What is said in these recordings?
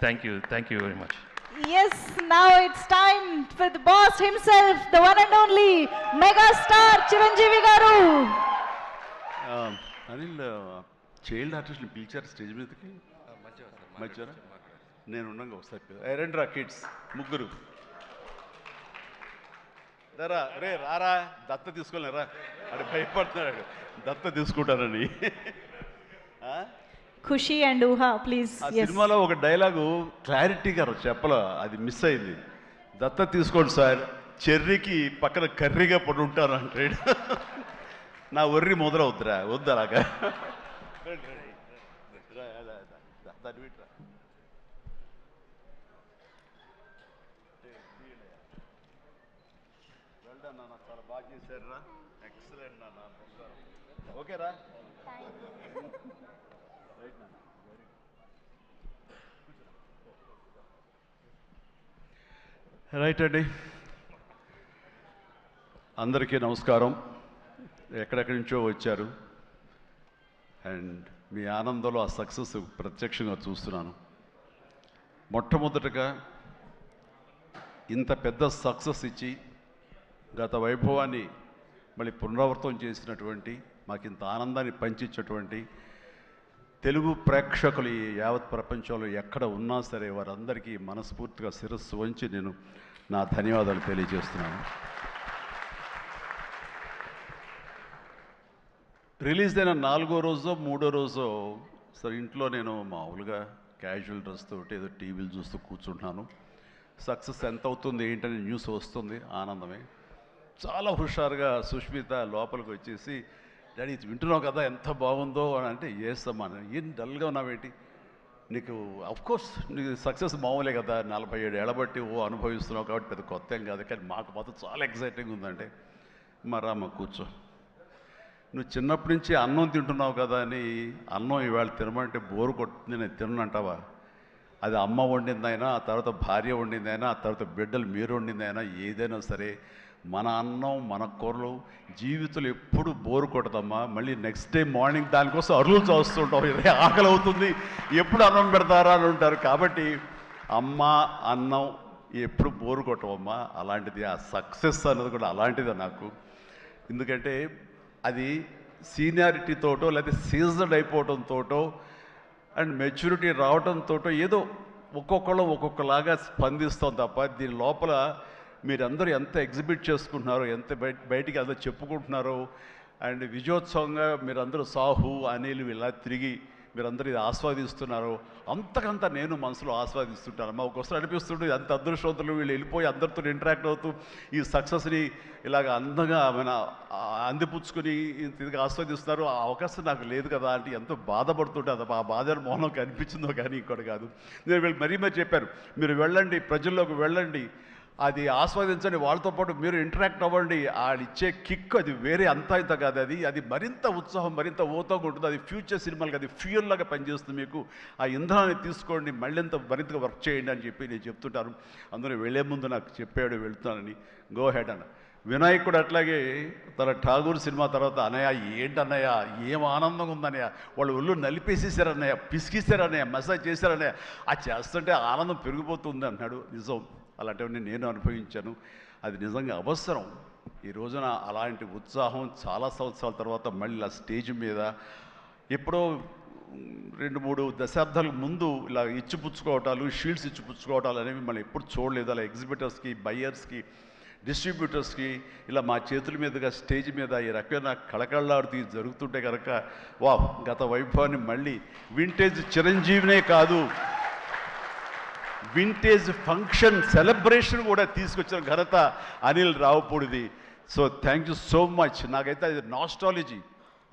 Thank you very much. Yes, now it's time for the boss himself, the one and only mega star Chiranjeevi garu. Anil child ఆర్టిస్ట్ని పిలిచారు stage మీదకి మధ్యాహ్నం నేను ఉన్నాగా ఒకసారి రండి కిడ్స్ ముగ్గురు రా రే రారా దత్త తీసుకోలేరా అక్కడ భయపడుతున్నాడు దత్త తీసుకుంటానని. ఖుషి అండ్ ఊహా ప్లీజ్. ఆ సినిమాలో ఒక డైలాగు క్లారిటీగా చెప్పలో అది మిస్ అయింది. దత్త తీసుకోండి సార్, చెర్రీకి పక్కన కర్రీగా పడి ఉంటాను అంటాడు. నా ఒర్రి మొదలవుద్దురా వద్దలాగా. చాలా బాగా చేశారు రా, ఎక్సలెంట్ నాన్న, ఓకేరా. రైట్ అండి, అందరికీ నమస్కారం. ఎక్కడెక్కడి నుంచో వచ్చారు అండ్ మీ ఆనందంలో ఆ సక్సెస్ ప్రత్యక్షంగా చూస్తున్నాను. మొట్టమొదటగా ఇంత పెద్ద సక్సెస్ ఇచ్చి గత వైభవాన్ని మళ్ళీ పునరావృతం చేసినటువంటి, మాకు ఇంత ఆనందాన్ని పంచించేటువంటి తెలుగు ప్రేక్షకులు ఈ యావత్ ప్రపంచంలో ఎక్కడ ఉన్నా సరే వారందరికీ మనస్ఫూర్తిగా శిరస్సు వంచి నేను నా ధన్యవాదాలు తెలియజేస్తున్నాను. రిలీజ్ అయిన 4వ రోజో 3వ రోజో సరే ఇంట్లో నేను మామూలుగా క్యాజువల్ డ్రెస్ తోటి ఏదో టీవీలు చూస్తూ కూర్చుంటున్నాను. సక్సెస్ ఎంత అవుతుంది ఏంటని న్యూస్ వస్తుంది, ఆనందమే. చాలా హుషారుగా సుష్మిత లోపలికి వచ్చేసి, డాడీ వింటున్నావు కదా ఎంత బాగుందో అని అంటే, ఏసమ్మా ఏం డల్గా ఉన్నావేంటి, నీకు అఫ్కోర్స్ నీకు సక్సెస్ మామూలే కదా, 47 ఏళ్ళ బట్టి అనుభవిస్తున్నావు కాబట్టి పెద్ద కొత్త ఏం కాదు, కానీ మాకు మాత్రం చాలా ఎక్సైటింగ్ ఉందంటే, మరమ్మ కూర్చో, నువ్వు చిన్నప్పటి నుంచి అన్నం తింటున్నావు కదా అని అన్నం ఈవేళ తినమంటే బోరు కొట్టుతుంది నేను తినంటావా? అది అమ్మ వండిందైనా, ఆ తర్వాత భార్య వండిందైనా, ఆ తర్వాత బిడ్డలు మీరు వండిందైనా, ఏదైనా సరే మన అన్నం మన కూరలు జీవితంలో ఎప్పుడు బోరు కొట్టదమ్మా. మళ్ళీ నెక్స్ట్ డే మార్నింగ్ దానికోసం అరులు చూస్తుంటాం, ఇదే ఆకలి అవుతుంది, ఎప్పుడు అన్నం పెడతారా అని ఉంటారు. కాబట్టి అమ్మ అన్నం ఎప్పుడు బోరు కొట్టవమ్మా. అలాంటిది ఆ సక్సెస్ అన్నది కూడా అలాంటిదే నాకు. ఎందుకంటే అది సీనియారిటీతోటో లేదా సీజన్ అయిపోవడంతోటో అండ్ మెచ్యూరిటీ రావడంతో ఏదో ఒక్కొక్కళ్ళు ఒక్కొక్కలాగా స్పందిస్తాం తప్ప, దీని లోపల మీరందరూ ఎంత ఎగ్జిబిట్ చేసుకుంటున్నారో, ఎంత బయటికి అందరూ చెప్పుకుంటున్నారో, అండ్ విజయోత్సవంగా మీరందరూ సాహు అనిల్ ఇలా తిరిగి మీరందరూ ఇది ఆస్వాదిస్తున్నారో, అంతకంతా నేను మనసులో ఆస్వాదిస్తుంటాను. మా ఒక్కొక్కసారి అనిపిస్తుంటే అంత అదృష్టవంతులు వీళ్ళు వెళ్ళిపోయి అందరితో ఇంటరాక్ట్ అవుతూ ఈ సక్సెస్ని ఇలాగ అందంగా అందిపుచ్చుకొని ఇంతగా ఆస్వాదిస్తున్నారు. ఆ అవకాశం నాకు లేదు కదా అంటే ఎంతో బాధపడుతుంటే, అది ఆ బాధ మౌనం కనిపించిందో కానీ ఇంకోటి కాదు. నేను వీళ్ళు మరీ చెప్పాను, మీరు వెళ్ళండి, ప్రజల్లోకి వెళ్ళండి, అది ఆస్వాదించండి, వాళ్ళతో పాటు మీరు ఇంటరాక్ట్ అవ్వండి, ఇచ్చే కిక్ అది వేరే అంతా ఇంత కాదు, అది మరింత ఉత్సాహం మరింత ఓతోగా ఉంటుంది. అది ఫ్యూచర్ సినిమాలకి అది ఫ్యూయల్ లాగా పనిచేస్తుంది. మీకు ఆ ఇంధనాన్ని తీసుకోండి, మరింతగా వర్క్ చేయండి అని చెప్పి నేను చెప్తుంటాను. అందులో వెళ్ళే ముందు నాకు చెప్పాడు వెళ్తానని, గో హెడ్ అన్న. వినాయక్ కూడా అట్లాగే తన ఠాగూర్ సినిమా తర్వాత, అన్నయ్య ఏంటన్నయ్య ఏం ఆనందంగా ఉందన్నయ్య, వాళ్ళు ఒళ్ళు నలిపేసేసారన్నయ్య, పిసికిసారన్నయ్య, మసాజ్ చేశారన్నయ్య, అది చేస్తుంటే ఆనందం పెరిగిపోతుంది అన్నాడు. నిజం, అలాంటివన్నీ నేను అనుభవించాను. అది నిజంగా అవసరం. ఈ రోజున అలాంటి ఉత్సాహం చాలా సంవత్సరాల తర్వాత మళ్ళీ ఆ స్టేజ్ మీద, ఎప్పుడో 2-3 దశాబ్దాల ముందు ఇలా ఇచ్చిపుచ్చుకోవటాలు, షీల్డ్స్ ఇచ్చిపుచ్చుకోవటాలు అనేవి మనం ఎప్పుడు చూడలేదు. అలా ఎగ్జిబిటర్స్కి, బయ్యర్స్కి, డిస్ట్రిబ్యూటర్స్కి ఇలా మా చేతుల మీదుగా స్టేజ్ మీద ఈ రకమైన కళకళలాడుతూ జరుగుతుంటే కనుక, వా గత వైభవాన్ని మళ్ళీ వింటేజ్ చిరంజీవినే కాదు, వింటేజ్ ఫంక్షన్ సెలబ్రేషన్ కూడా తీసుకొచ్చిన ఘనత అనిల్ రావుపూడిది. So thank you so much. నాకైతే అది నాస్టాలజీ.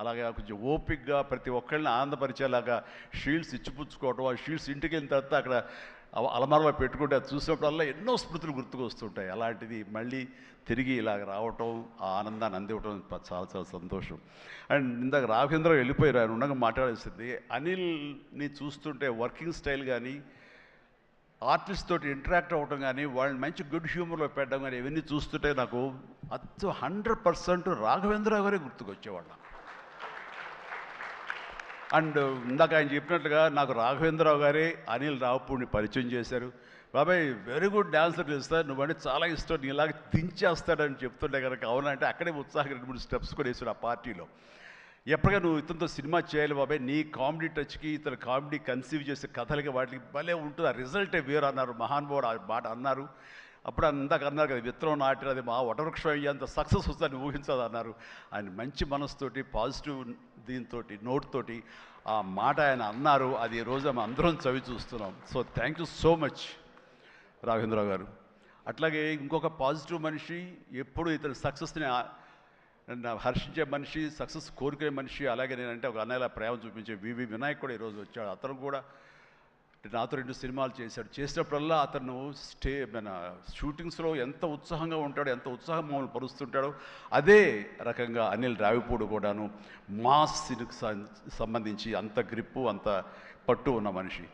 అలాగే కొంచెం ఓపిక్గా ప్రతి ఒక్కరిని ఆనందపరిచేలాగా షీల్డ్స్ ఇచ్చిపుచ్చుకోవటం, ఆ షీల్డ్స్ ఇంటికి వెళ్ళిన తర్వాత అక్కడ అలమారలో పెట్టుకుంటే అది చూసినప్పుడల్లా ఎన్నో స్మృతులు గుర్తుకు వస్తుంటాయి. అలాంటిది మళ్ళీ తిరిగి ఇలాగ రావటం, ఆ ఆనందాన్ని అందివ్వటం చాలా చాలా సంతోషం. అండ్ ఇందాక రాఘవేంద్ర వెళ్ళిపోయారు, ఆయన ఉండగా మాట్లాడేసింది. అనిల్ని చూస్తుంటే వర్కింగ్ స్టైల్ కానీ, ఆర్టిస్ట్ తోటి ఇంటరాక్ట్ అవ్వటం కానీ, వాళ్ళని మంచి గుడ్ హ్యూమర్లో పెట్టడం కానీ, ఇవన్నీ చూస్తుంటే నాకు 100% రాఘవేంద్ర గారే గుర్తుకొచ్చేవాళ్ళం. అండ్ ఇందాక ఆయన చెప్పినట్లుగా నాకు రాఘవేంద్రరావు గారే అనిల్ రావుపూడిని పరిచయం చేశారు. బాబాయ్ వెరీ గుడ్ డాన్సర్ తెలుస్తా, నువ్వంటే చాలా ఇష్టం, నీలాగా దించేస్తాడని చెప్తుంటే కనుక అవునంటే అక్కడే ఉత్సాహం 2-3 స్టెప్స్ కూడా వేసాడు ఆ పార్టీలో. ఎప్పటిగా నువ్వు ఇతనితో సినిమా చేయాలి బాబాయ్, నీ కామెడీ టచ్కి ఇతను కామెడీ కన్సీవ్ చేసే కథలకి వాటికి భలే ఉంటుంది, ఆ రిజల్టే వేరు అన్నారు మహానుభావుడు, ఆ మాట అన్నారు. అప్పుడు అందాక అన్నారు కదా, విత్తనం నాటిన అది మా వటవృక్షం అయ్యేంత సక్సెస్ వస్తుందని ఊహించదు అన్నారు. ఆయన మంచి మనసుతోటి పాజిటివ్ దీంతో నోట్తోటి ఆ మాట ఆయన అన్నారు. అది ఈ రోజు మేము అందరం చవి చూస్తున్నాం. So thank you so much Raghavendra Rao గారు. అట్లాగే ఇంకొక పాజిటివ్ మనిషి, ఎప్పుడు ఇతని సక్సెస్ని హర్షించే మనిషి, సక్సెస్ కోరుకునే మనిషి. అలాగే నేనంటే ఒక అన్నయ్యలా ప్రేమ చూపించే వివి వినాయక్ కూడా ఈరోజు వచ్చాడు. అతను కూడా నాతో 2 సినిమాలు చేశాడు. చేసినప్పుడల్లా అతను మన షూటింగ్స్లో ఎంత ఉత్సాహంగా ఉంటాడో, ఎంత ఉత్సాహం మమ్మల్ని పరుస్తుంటాడో అదే రకంగా అనిల్ రావిపూడి కూడాను మాస్ సినికి సంబంధించి అంత గ్రిప్పు, అంత పట్టు ఉన్న మనిషి.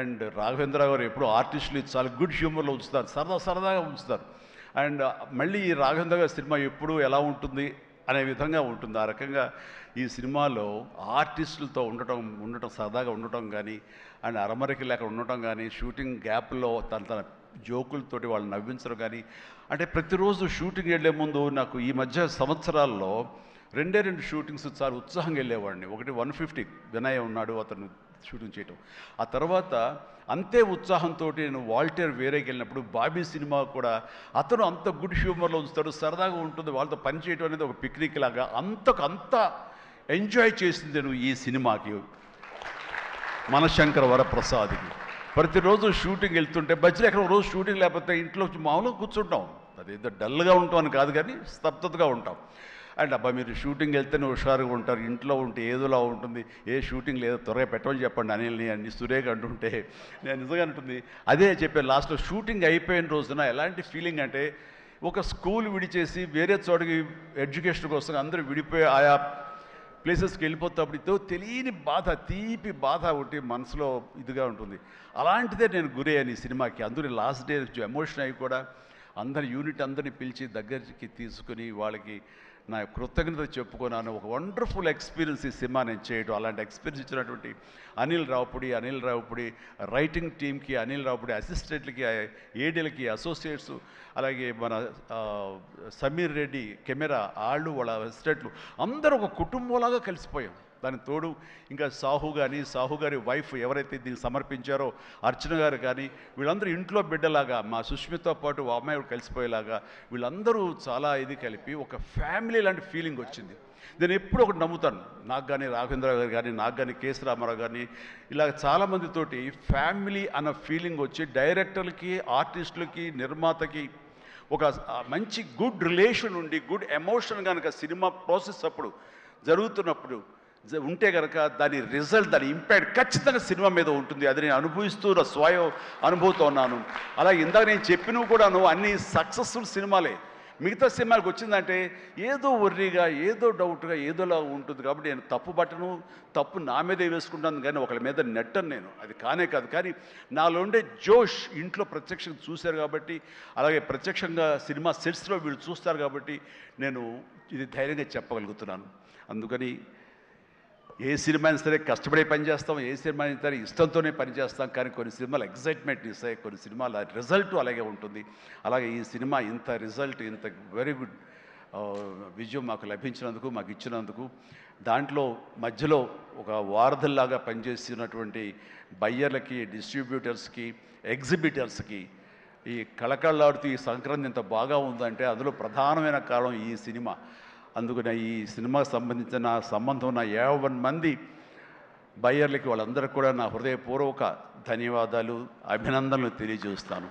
అండ్ రాఘవేంద్ర గారు ఎప్పుడు ఆర్టిస్టులు చాలా గుడ్ హ్యూమర్లో ఉంచుతారు, సరదాగా ఉంచుతారు. అండ్ మళ్ళీ ఈ రాఘవేంద్ర గారి సినిమా ఎప్పుడు ఎలా ఉంటుంది అనే విధంగా ఉంటుంది. ఆ రకంగా ఈ సినిమాలో ఆర్టిస్టులతో ఉండటం సరదాగా ఉండటం కానీ, అండ్ అరమరికి లేక ఉండటం కానీ, షూటింగ్ గ్యాప్లో తన జోకులతోటి వాళ్ళు నవ్వించడం కానీ, అంటే ప్రతిరోజు షూటింగ్ వెళ్ళే ముందు నాకు ఈ మధ్య సంవత్సరాల్లో 2 షూటింగ్స్ చాలా ఉత్సాహంగా వెళ్ళేవాడిని. ఒకటి 150 వినయ్ ఉన్నాడు, అతను షూటింగ్ చేయటం. ఆ తర్వాత అంతే ఉత్సాహంతో నేను వాల్టర్ వేరేకి వెళ్ళినప్పుడు బాబీ సినిమా కూడా అతను అంత గుడ్ హ్యూమర్లో ఉంచుతాడు, సరదాగా ఉంటుంది, వాళ్ళతో పని చేయడం అనేది ఒక పిక్నిక్ లాగా అంత ఎంజాయ్ చేసింది నేను ఈ సినిమాకి. మనశంకర వరప్రసాద్కి ప్రతిరోజు షూటింగ్ వెళ్తుంటే మధ్యలో ఎక్కడ రోజు షూటింగ్ లేకపోతే ఇంట్లో మామూలుగా కూర్చుంటాం, అదేదో డల్గా ఉంటాం అని కాదు కానీ స్తబ్దతగా ఉంటాం. అండ్ అబ్బా మీరు షూటింగ్ వెళ్తేనే హుషారుగా ఉంటారు, ఇంట్లో ఉంటే ఏదోలా ఉంటుంది, ఏ షూటింగ్ లేదో త్వరగా పెట్టమని చెప్పండి అనిల్ని అని సురేఖ అంటుంటే నేను నిజంగా అంటుంది అదే చెప్పాను. లాస్ట్లో షూటింగ్ అయిపోయిన రోజున ఎలాంటి ఫీలింగ్ అంటే ఒక స్కూల్ విడిచేసి వేరే చోటకి ఎడ్యుకేషన్ కోసం అందరూ విడిపోయి ఆయా ప్లేసెస్కి వెళ్ళిపోతాప్పుడు తెలియని బాధ, తీపి బాధ ఒకటి మనసులో ఇదిగా ఉంటుంది. అలాంటిదే నేను గురయ్యాను ఈ సినిమాకి. అందరూ లాస్ట్ డే ఎమోషన్ అయ్యి కూడా అందరి యూనిట్ అందరినీ పిలిచి దగ్గరికి తీసుకుని వాళ్ళకి నా కృతజ్ఞత చెప్పుకున్నాను. ఒక వండర్ఫుల్ ఎక్స్పీరియన్స్ ఈ సినిమా నేను చేయడం. అలాంటి ఎక్స్పీరియన్స్ ఇచ్చినటువంటి అనిల్ రావుపూడి రైటింగ్ టీమ్కి, అనిల్ రావుపూడి అసిస్టెంట్లకి, ఏడీలకి, అసోసియేట్స్, అలాగే మన సమీర్ రెడ్డి కెమెరా వాళ్ళు, వాళ్ళ అసిస్టెంట్లు అందరూ ఒక కుటుంబంలాగా కలిసిపోయాం. దానికి తోడు ఇంకా సాహు గారి వైఫ్ ఎవరైతే దీన్ని సమర్పించారో అర్చన గారు కానీ, వీళ్ళందరూ ఇంట్లో బిడ్డలాగా మా సుష్మితో పాటు ఆ అమ్మాయి కలిసిపోయేలాగా వీళ్ళందరూ చాలా ఇది కలిపి ఒక ఫ్యామిలీ లాంటి ఫీలింగ్ వచ్చింది. నేను ఎప్పుడు ఒకటి నమ్ముతాను, నాకు కానీ రాఘవేంద్ర గారు కానీ, నాకు కానీ కేసీ రామారావు కానీ, ఇలా చాలామందితోటి ఫ్యామిలీ అన్న ఫీలింగ్ వచ్చి డైరెక్టర్లకి, ఆర్టిస్టులకి, నిర్మాతకి ఒక మంచి గుడ్ రిలేషన్ ఉండి గుడ్ ఎమోషన్ కనుక సినిమా ప్రాసెస్ అప్పుడు జరుగుతున్నప్పుడు ఉంటే కనుక దాని రిజల్ట్, దాని ఇంపాక్ట్ ఖచ్చితంగా సినిమా మీద ఉంటుంది. అది నేను అనుభవిస్తూ స్వయం అనుభూతో ఉన్నాను. అలాగే ఇందాక నేను చెప్పినవి కూడాను అన్ని సక్సెస్ఫుల్ సినిమాలే. మిగతా సినిమాలకు వచ్చిందంటే ఏదో వర్రీగా, ఏదో డౌట్గా, ఏదోలా ఉంటుంది. కాబట్టి నేను తప్పు నా మీదే వేసుకుంటాను కానీ ఒకళ్ళ మీద నెట్టను నేను, అది కానే కాదు. కానీ నాలో ఉండే జోష్ ఇంట్లో ప్రత్యక్షంగా చూశారు కాబట్టి, అలాగే ప్రత్యక్షంగా సినిమా సెట్స్లో వీళ్ళు చూస్తారు కాబట్టి నేను ఇది ధైర్యంగా చెప్పగలుగుతున్నాను. అందుకని ఏ సినిమా అయినా సరే కష్టపడే పనిచేస్తాం, ఏ సినిమా అయినా సరే ఇష్టంతోనే పనిచేస్తాం. కానీ కొన్ని సినిమాలు ఎగ్జైట్మెంట్ ఇస్తాయి, కొన్ని సినిమాల రిజల్ట్ అలాగే ఉంటుంది. అలాగే ఈ సినిమా ఇంత రిజల్ట్, ఇంత వెరీ గుడ్ విజయం మాకు లభించినందుకు, మాకు ఇచ్చినందుకు, దాంట్లో మధ్యలో ఒక వారధల్లాగా పనిచేస్తున్నటువంటి బయ్యర్లకి, డిస్ట్రిబ్యూటర్స్కి, ఎగ్జిబిటర్స్కి ఈ కళకళలాడుతూ ఈ సంక్రాంతి ఇంత బాగా ఉందంటే అందులో ప్రధానమైన కారణం ఈ సినిమా. అందుకని ఈ సినిమాకు సంబంధించిన సంబంధం ఉన్న 50 మంది బయ్యర్లకి, వాళ్ళందరికీ కూడా నా హృదయపూర్వక ధన్యవాదాలు, అభినందనలు తెలియజేస్తాను.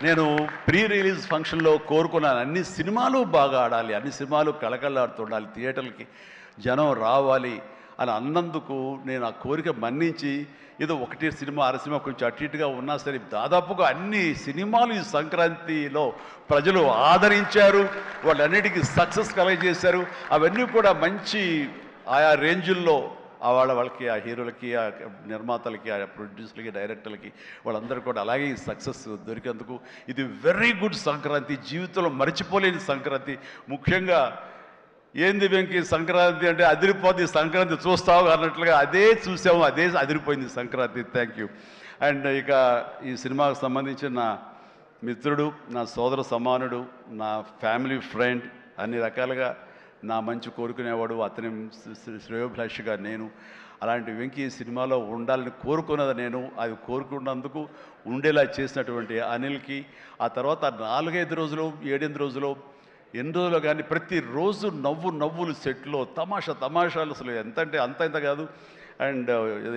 నేను ప్రీ రిలీజ్ ఫంక్షన్లో కోరుకున్నాను అన్ని సినిమాలు బాగా ఆడాలి, అన్ని సినిమాలు కళకళలాడుతుండాలి, థియేటర్లకి జనం రావాలి అని అన్నందుకు నేను ఆ కోరిక మన్నించి ఏదో 1 సినిమా 6 సినిమా కొంచెం అటు ఇటుగా ఉన్నా సరే దాదాపుగా అన్ని సినిమాలు ఈ సంక్రాంతిలో ప్రజలు ఆదరించారు, వాళ్ళన్నిటికీ సక్సెస్ కలగజేశారు. అవన్నీ కూడా మంచి ఆయా రేంజుల్లో వాళ్ళకి, ఆ హీరోలకి, ఆ నిర్మాతలకి, ఆ ప్రొడ్యూసర్లకి, డైరెక్టర్లకి వాళ్ళందరూ కూడా అలాగే ఈ సక్సెస్ దొరికేందుకు ఇది వెరీ గుడ్ సంక్రాంతి, జీవితంలో మర్చిపోలేని సంక్రాంతి. ముఖ్యంగా ఏంది వెంకీ సంక్రాంతి అంటే అదిరిపోద్ది సంక్రాంతి చూస్తావు అన్నట్లుగా అదే చూసాము, అదే అదిరిపోయింది సంక్రాంతి. Thank you. అండ్ ఇక ఈ సినిమాకు సంబంధించిన నా మిత్రుడు, నా సోదర సమానుడు, నా ఫ్యామిలీ ఫ్రెండ్, అన్ని రకాలుగా నా మంచి కోరుకునేవాడు, అతని శ్రేయోభిలాషిగా నేను. అలాంటి వెంకీ సినిమాలో ఉండాలని కోరుకున్నది నేను, అది కోరుకున్నందుకు ఉండేలా చేసినటువంటి అనిల్కి, ఆ తర్వాత 4-5 రోజులు 7-8 రోజులు ఎన్ని రోజులు కానీ ప్రతిరోజు నవ్వులు సెట్లో తమాషాలు అసలు ఎంత అంటే అంత ఇంత కాదు. అండ్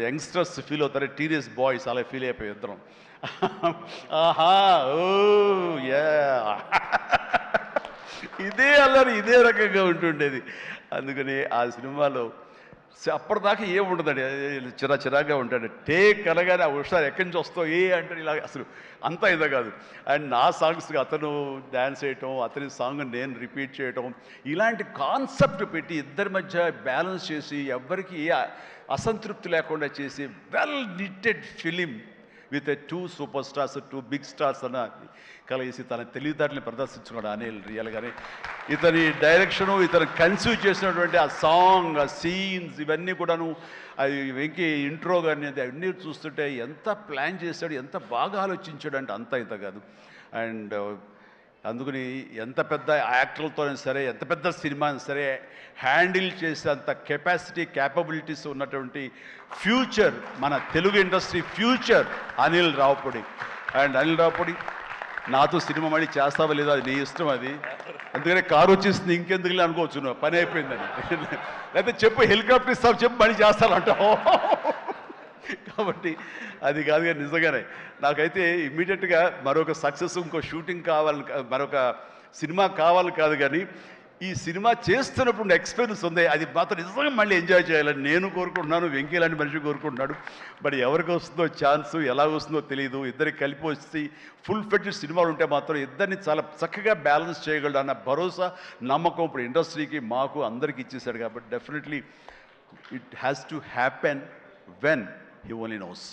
యంగ్స్టర్స్ ఫీల్ అవుతారు, టీనేజ్ బాయ్స్ అలా ఫీల్ అయిపోయి ఇద్దరం. ఆహా ఓ యా ఇదే అల్లరి ఇదే రకంగా ఉంటుండేది. అందుకని ఆ సినిమాలో అప్పటిదాకా ఏముండదండి, చిరాగా ఉంటాడు. టేక్ అనగానే ఆ హుషారు ఎక్కడి నుంచి వస్తావు అంటే ఇలా అసలు అంతా ఇదే కాదు. అండ్ నా సాంగ్స్కి అతను డ్యాన్స్ చేయటం, అతని సాంగ్ నేను రిపీట్ చేయటం, ఇలాంటి కాన్సెప్ట్ పెట్టి ఇద్దరి మధ్య బ్యాలెన్స్ చేసి ఎవ్వరికి ఏ అసంతృప్తి లేకుండా చేసి well knitted film with 2 super stars, 2 big stars అన్న కలిసి తన తెలివితేటల్ని ప్రదర్శించుకున్నాడు అనిల్ రియల్గానే. ఇతని డైరెక్షను, ఇతను కన్సీవ్ చేసినటువంటి ఆ సాంగ్, ఆ సీన్స్, ఇవన్నీ కూడాను అది వెంకీ ఇంట్రో కానీ అవన్నీ చూస్తుంటే ఎంత ప్లాన్ చేశాడు, ఎంత బాగా ఆలోచించాడు అంటే అంత ఇంత కాదు. అండ్ అందుకని ఎంత పెద్ద యాక్టర్లతోనే సరే, ఎంత పెద్ద సినిమాని సరే హ్యాండిల్ చేసేంత కెపాసిటీ, క్యాపబిలిటీస్ ఉన్నటువంటి ఫ్యూచర్, మన Telugu industry future Anil Ravipudi. And Anil Ravipudi నాతో సినిమా మళ్ళీ చేస్తావా లేదా అది నీ ఇష్టం, అది అందుకనే కారు వచ్చేసింది ఇంకెందుకులే అనుకోవచ్చు, నువ్వు పని అయిపోయిందని. లేకపోతే చెప్పు హెలికాప్టర్ ఇస్తావు, చెప్పు మళ్ళీ చేస్తానంటావు. కాబట్టి అది కాదు కానీ నిజంగానే నాకైతే ఇమ్మీడియట్గా మరొక సక్సెస్, ఇంకో షూటింగ్ కావాలి, మరొక సినిమా కావాలి కాదు, కానీ ఈ సినిమా చేస్తున్నప్పుడు ఎక్స్పీరియన్స్ ఉంది, అది మాత్రం నిజంగా మళ్ళీ ఎంజాయ్ చేయాలని నేను కోరుకుంటున్నాను, వెంకీ లాంటి మనిషి కోరుకుంటున్నాడు. బట్ ఎవరికి వస్తుందో ఛాన్స్, ఎలా వస్తుందో తెలియదు. ఇద్దరికి కలిపి వచ్చి ఫుల్ ఫ్లెడ్జ్డ్ సినిమాలు ఉంటే మాత్రం ఇద్దరిని చాలా చక్కగా బ్యాలెన్స్ చేయగలడు అన్న భరోసా, నమ్మకం ఇప్పుడు ఇండస్ట్రీకి, మాకు అందరికి ఇచ్చేశాడు. కాబట్టి definitely it has to happen when he only knows,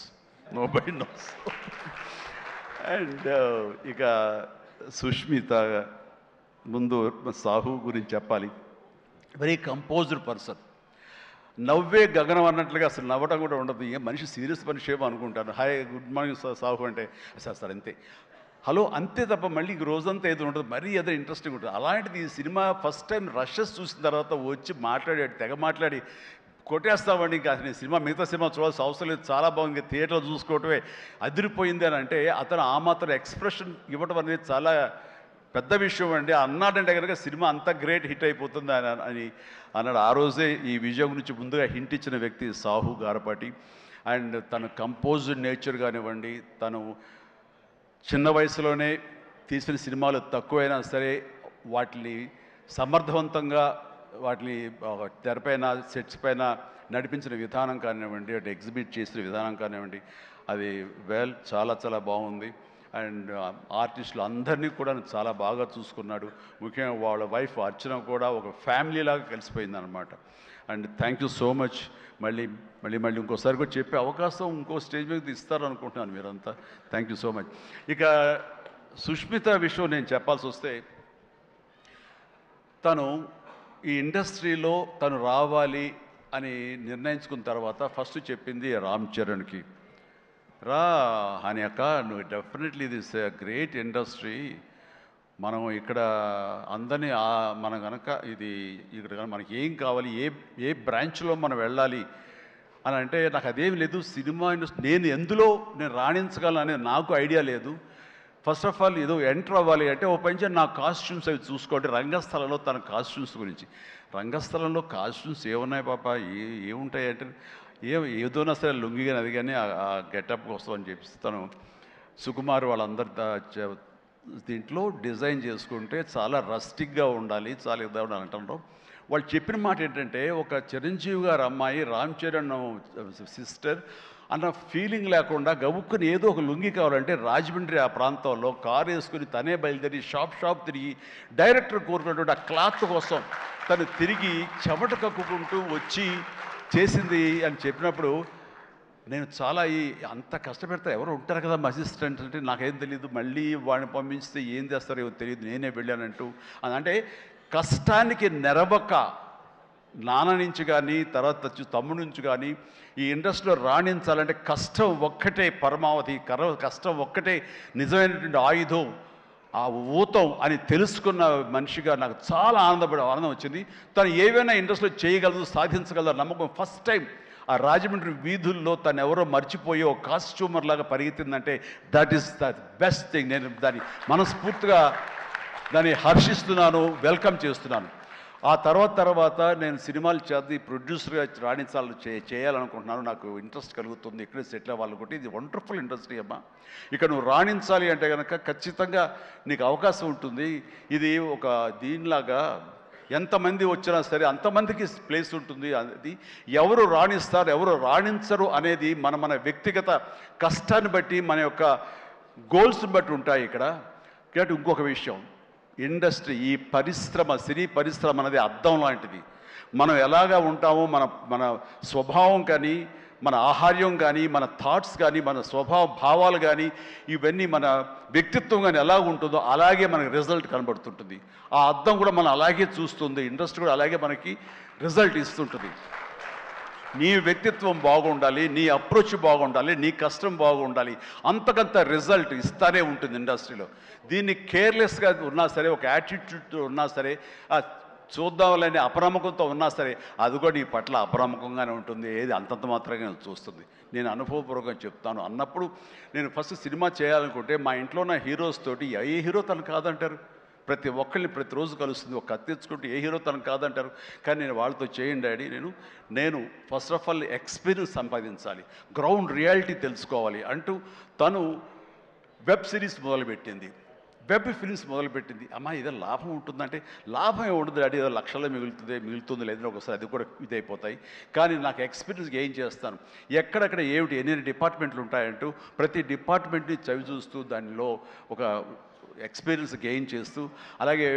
nobody nose. And ఇక సుష్మిత, ముందు సాహు గురించి చెప్పాలి. వెరీ కంపోజ్డ్ పర్సన్, నవ్వే గగనం అన్నట్లుగా అసలు నవ్వడం కూడా ఉండదు. ఏ మనిషి సీరియస్ మనిషి ఏమో అనుకుంటాను. హాయ్ గుడ్ మార్నింగ్ సాహు అంటే సార్ అంతే, హలో అంతే తప్ప మళ్ళీ రోజంతా ఏదో ఉంటుంది, మరీ ఏదో ఇంట్రెస్టింగ్ ఉంటుంది. అలాంటిది ఈ సినిమా ఫస్ట్ టైం రషెస్ చూసిన తర్వాత వచ్చి మాట్లాడాడు, తెగ మాట్లాడి కొట్టేస్తామండి, ఇంకా నేను సినిమా మిగతా సినిమా చూడాల్సిన అవసరం లేదు, చాలా బాగుంది, థియేటర్లో చూసుకోవటమే అదిరిపోయింది అని అంటే అతను ఆ మాత్రం ఎక్స్ప్రెషన్ ఇవ్వడం అనేది చాలా పెద్ద విషయం అండి. అన్నాడంటే కనుక సినిమా అంత గ్రేట్ హిట్ అయిపోతుంది అని అన్నాడు. ఆ రోజే ఈ విజయం గురించి ముందుగా హింట్ ఇచ్చిన వ్యక్తి సాహు గారపాటి. అండ్ తన కంపోజ్డ్ నేచర్ కానివ్వండి, తను చిన్న వయసులోనే తీసిన సినిమాలు తక్కువైనా సరే వాటిని సమర్థవంతంగా వాటిని తెరపైన సెట్స్ పైన నడిపించిన విధానం కానివ్వండి, అటు ఎగ్జిబిట్ చేసిన విధానం కానివ్వండి, అది చాలా చాలా బాగుంది. అండ్ ఆర్టిస్టులు అందరినీ కూడా చాలా బాగా చూసుకున్నాడు. ముఖ్యంగా వాళ్ళ వైఫ్ అర్చన కూడా ఒక ఫ్యామిలీ లాగా కలిసిపోయింది అనమాట. And thank you so much. మళ్ళీ ఇంకోసారి కూడా చెప్పే అవకాశం ఇంకో స్టేజ్ మీద ఇస్తారు అనుకుంటున్నాను మీరంతా. Thank you so much. ఇక సుష్మిత విషయం నేను చెప్పాల్సి వస్తే, తను ఈ ఇండస్ట్రీలో తను రావాలి అని నిర్ణయించుకున్న తర్వాత ఫస్ట్ చెప్పింది రామ్ చరణ్కి, రా అని అక్క, నువ్వు డెఫినెట్లీ దిస్ గ్రేట్ ఇండస్ట్రీ, మనం ఇక్కడ అందరినీ మనం కనుక ఇది ఇక్కడ మనకి ఏం కావాలి, ఏ బ్రాంచ్లో మనం వెళ్ళాలి అని అంటే నాకు అదేం లేదు, సినిమా ఇండస్ట్రీ నేను రాణించగలను అనేది నాకు ఐడియా లేదు. ఫస్ట్ ఆఫ్ ఆల్ ఏదో ఎంటర్ అవ్వాలి అంటే ఓ పని నా కాస్ట్యూమ్స్ అవి చూసుకోండి. రంగస్థలంలో తన కాస్ట్యూమ్స్ గురించి, రంగస్థలంలో కాస్ట్యూమ్స్ ఏమున్నాయి పాప, ఏముంటాయి అంటే ఏదోనా సరే లుంగి కానీ అది కానీ ఆ గెటప్ కోసం అని చెప్పి తను సుకుమార్ వాళ్ళందరి దీంట్లో డిజైన్ చేసుకుంటే చాలా రస్టిక్గా ఉండాలి, చాలా ఇదా ఉండాలి అంటారు. వాళ్ళు చెప్పిన మాట ఏంటంటే, ఒక చిరంజీవి గారు అమ్మాయి రామ్ చరణ్ సిస్టర్ అన్న ఫీలింగ్ లేకుండా గబుక్కుని ఏదో ఒక లుంగి కావాలంటే రాజమండ్రి ఆ ప్రాంతంలో కారు వేసుకుని తనే బయలుదేరి షాప్ తిరిగి డైరెక్టర్ కోరుకున్నటువంటి ఆ క్లాత్ కోసం తను తిరిగి చెమట కక్కుకుంటూ వచ్చి చేసింది అని చెప్పినప్పుడు నేను చాలా అంత కష్టపెడతా ఎవరు ఉంటారు కదా మా అసిస్టెంట్ అంటే నాకేం తెలియదు, మళ్ళీ వాడిని పంపించితే ఏం చేస్తారో ఏమో తెలియదు, నేనే వెళ్ళానంటూ. అంటే కష్టానికి నెరవక నాన్న నుంచి కానీ తర్వాత తమ్ముడి నుంచి కానీ ఈ ఇండస్ట్రీలో రాణించాలంటే కష్టం ఒక్కటే పరమావధి, కష్టం ఒక్కటే నిజమైనటువంటి ఆయుధం, ఆ ఊతం అని తెలుసుకున్న మనిషిగా నాకు చాలా ఆనందం వచ్చింది. తను ఏవైనా ఇండస్ట్రీలో చేయగలదు, సాధించగలదు నమ్మకం. ఫస్ట్ టైం ఆ రాజమండ్రి వీధుల్లో తను ఎవరో మర్చిపోయి ఒక కాస్ట్యూమర్ లాగా పరిగెత్తిందంటే that is the best thing. నేను దాన్ని మనస్ఫూర్తిగా దాన్ని హర్షిస్తున్నాను, వెల్కమ్ చేస్తున్నాను. ఆ తర్వాత నేను సినిమాలు చేద్ది ప్రొడ్యూసర్గా చేయాలనుకుంటున్నాను. నాకు ఇంట్రెస్ట్ కలుగుతుంది, ఇక్కడే సెటిల్ అవ్వాలనుకుంటే. ఇది వండర్ఫుల్ ఇండస్ట్రీ అమ్మా. ఇక్కడ నువ్వు రాణించాలి అంటే కనుక ఖచ్చితంగా నీకు అవకాశం ఉంటుంది. ఇది ఒక దీనిలాగా ఎంతమంది వచ్చినా సరే అంతమందికి ప్లేస్ ఉంటుంది. అది ఎవరు రాణిస్తారు ఎవరు రాణించరు అనేది మన వ్యక్తిగత కష్టాన్ని బట్టి, మన యొక్క గోల్స్ని బట్టి ఉంటాయి ఇక్కడ. కాబట్టి ఇంకొక విషయం, ఇండస్ట్రీ, ఈ పరిశ్రమ, సినీ పరిశ్రమ అనేది అద్దం లాంటిది. మనం ఎలాగా ఉంటామో మన స్వభావం కానీ, మన ఆహార్యం కానీ, మన థాట్స్ కానీ, మన స్వభావ భావాలు కానీ, ఇవన్నీ మన వ్యక్తిత్వం కానీ ఎలా ఉంటుందో అలాగే మనకి రిజల్ట్ కనబడుతుంటుంది. ఆ అద్దం కూడా మనం అలాగే చూస్తుంది, ఇండస్ట్రీ కూడా అలాగే మనకి రిజల్ట్ ఇస్తుంటుంది. నీ వ్యక్తిత్వం బాగుండాలి, నీ అప్రోచ్ బాగుండాలి, నీ కష్టం బాగుండాలి, అంతకంత రిజల్ట్ ఇస్తానే ఉంటుంది ఇండస్ట్రీలో. దీన్ని కేర్లెస్గా ఉన్నా సరే, ఒక యాటిట్యూడ్తో ఉన్నా సరే, చూద్దామని అపనమ్మకంతో ఉన్నా సరే, అది కూడా నీ పట్ల అపనమ్మకంగానే ఉంటుంది. ఏది అంతంత మాత్రంగా చూస్తుంది. నేను అనుభవపూర్వకంగా చెప్తాను. అన్నప్పుడు నేను ఫస్ట్ సినిమా చేయాలనుకుంటే మా ఇంట్లో ఉన్న హీరోస్ తోటి ఏ హీరో తను కాదంటారు. ప్రతి ఒక్కరిని ప్రతిరోజు కలుస్తుంది. ఒక కత్తి తెచ్చుకుంటే ఏ హీరో తనకు కాదంటారు. కానీ నేను వాళ్ళతో చేయండి డాడీ, నేను ఫస్ట్ ఆఫ్ ఆల్ ఎక్స్పీరియన్స్ సంపాదించాలి, గ్రౌండ్ రియాలిటీ తెలుసుకోవాలి అంటూ తను వెబ్ సిరీస్ మొదలుపెట్టింది, వెబ్ ఫిల్మ్స్ మొదలుపెట్టింది. అమ్మా ఇదే లాభం ఉంటుందంటే, లాభం ఉండదు డాడీ, ఏదో లక్షల్లో మిగులుతుంది లేదని ఒకసారి అది కూడా ఇదైపోతాయి. కానీ నాకు ఎక్స్పీరియన్స్ గెయిన్ చేస్తాను, ఎక్కడెక్కడ ఏమిటి ఎన్ని డిపార్ట్మెంట్లు ఉంటాయంటూ ప్రతి డిపార్ట్మెంట్ని చవి చూస్తూ దానిలో ఒక ఎక్స్పీరియన్స్ గెయిన్ చేస్తూ, అలాగే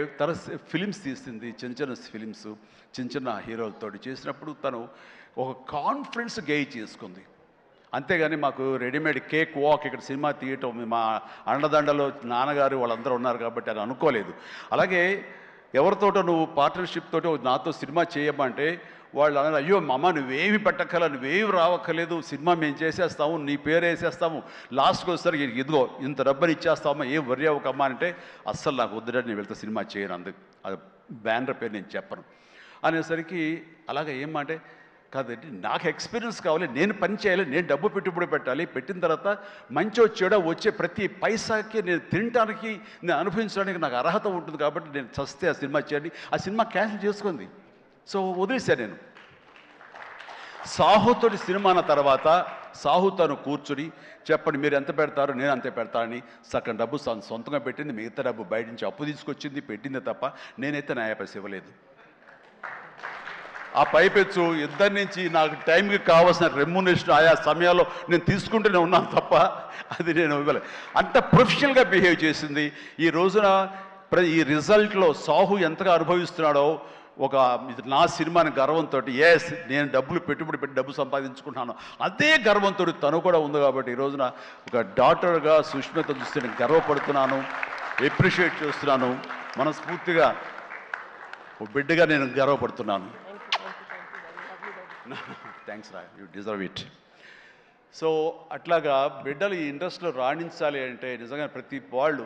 ఫిలిమ్స్ తీసింది, చిన్న ఫిలిమ్స్ చిన్న హీరోలతో చేసినప్పుడు తను ఒక కాన్ఫిడెన్స్ గెయిన్ చేసుకుంది. అంతేగాని మాకు రెడీమేడ్ కేక్ వాక్ ఇక్కడ సినిమా తీయటం, మా అండదండలో నాన్నగారు వాళ్ళందరూ ఉన్నారు కాబట్టి అని అనుకోలేదు. అలాగే ఎవరితోటో నువ్వు పార్ట్నర్షిప్ తోటి నాతో సినిమా చేయమంటే వాళ్ళు అన్నారు, అయ్యో అమ్మ నువ్వేమి పెట్టక్కల, నువ్వేమి రావక్కర్లేదు, సినిమా మేము చేసేస్తాము, నీ పేరు వేసేస్తాము, లాస్ట్కి వస్తారు ఇదిగో ఇంత డబ్బని ఇచ్చేస్తామా, ఏం వర్రీ అవ్వకమ్మా అంటే, అస్సలు నాకు వద్దుడని నేను వెళ్తే సినిమా చేయను, అందుకు అది బ్యానర్ పేరు నేను చెప్పను అనేసరికి, అలాగే ఏమంటే కాదండి నాకు ఎక్స్పీరియన్స్ కావాలి, నేను పని చేయాలి, నేను డబ్బు పెట్టుబడి పెట్టాలి, పెట్టిన తర్వాత మంచి చెడ వచ్చే ప్రతి పైసాకి నేను తినడానికి, నేను అనుభవించడానికి నాకు అర్హత ఉంటుంది కాబట్టి నేను చస్తే ఆ సినిమా చేయండి. ఆ సినిమా క్యాన్సిల్ చేసుకుంది. సో వదిలేశాను నేను. సాహుతోటి సినిమా అన్న తర్వాత సాహు తను కూర్చుని చెప్పండి మీరు ఎంత పెడతారు, నేను అంతే పెడతానని సగం డబ్బు సొంతంగా పెట్టింది, మిగతా డబ్బు బయట నుంచి అప్పు తీసుకొచ్చింది, పెట్టిందే తప్ప నేనైతే న్యాయ పైస ఇవ్వలేదు. ఆ పైపెచ్చు ఇద్దరి నుంచి నాకు టైంకి కావాల్సిన రెమ్యునరేషన్ ఆయా సమయాల్లో నేను తీసుకుంటూనే ఉన్నాను తప్ప అది నేను ఇవ్వలేదు. అంత ప్రొఫెషనల్గా బిహేవ్ చేసింది. ఈ రోజున ఈ రిజల్ట్లో సాహు ఎంతగా అనుభవిస్తున్నాడో, ఒక నా సినిమాని గర్వంతో, ఎస్ నేను డబ్బులు పెట్టుబడి పెట్టి డబ్బు సంపాదించుకుంటున్నాను అదే గర్వంతో తను కూడా ఉంది. కాబట్టి ఈ రోజున ఒక డాక్టర్గా సుష్మిత చూస్తే నేను గర్వపడుతున్నాను, ఎప్రిషియేట్ చేస్తున్నాను, మనస్ఫూర్తిగా ఒక బిడ్డగా నేను గర్వపడుతున్నాను. థ్యాంక్స్ రా, యూ డిజర్వ్ ఇట్. సో అట్లాగా బిడ్డలు ఈ ఇండస్ట్రీలో రాణించాలి అంటే నిజంగా ప్రతి వాళ్ళు,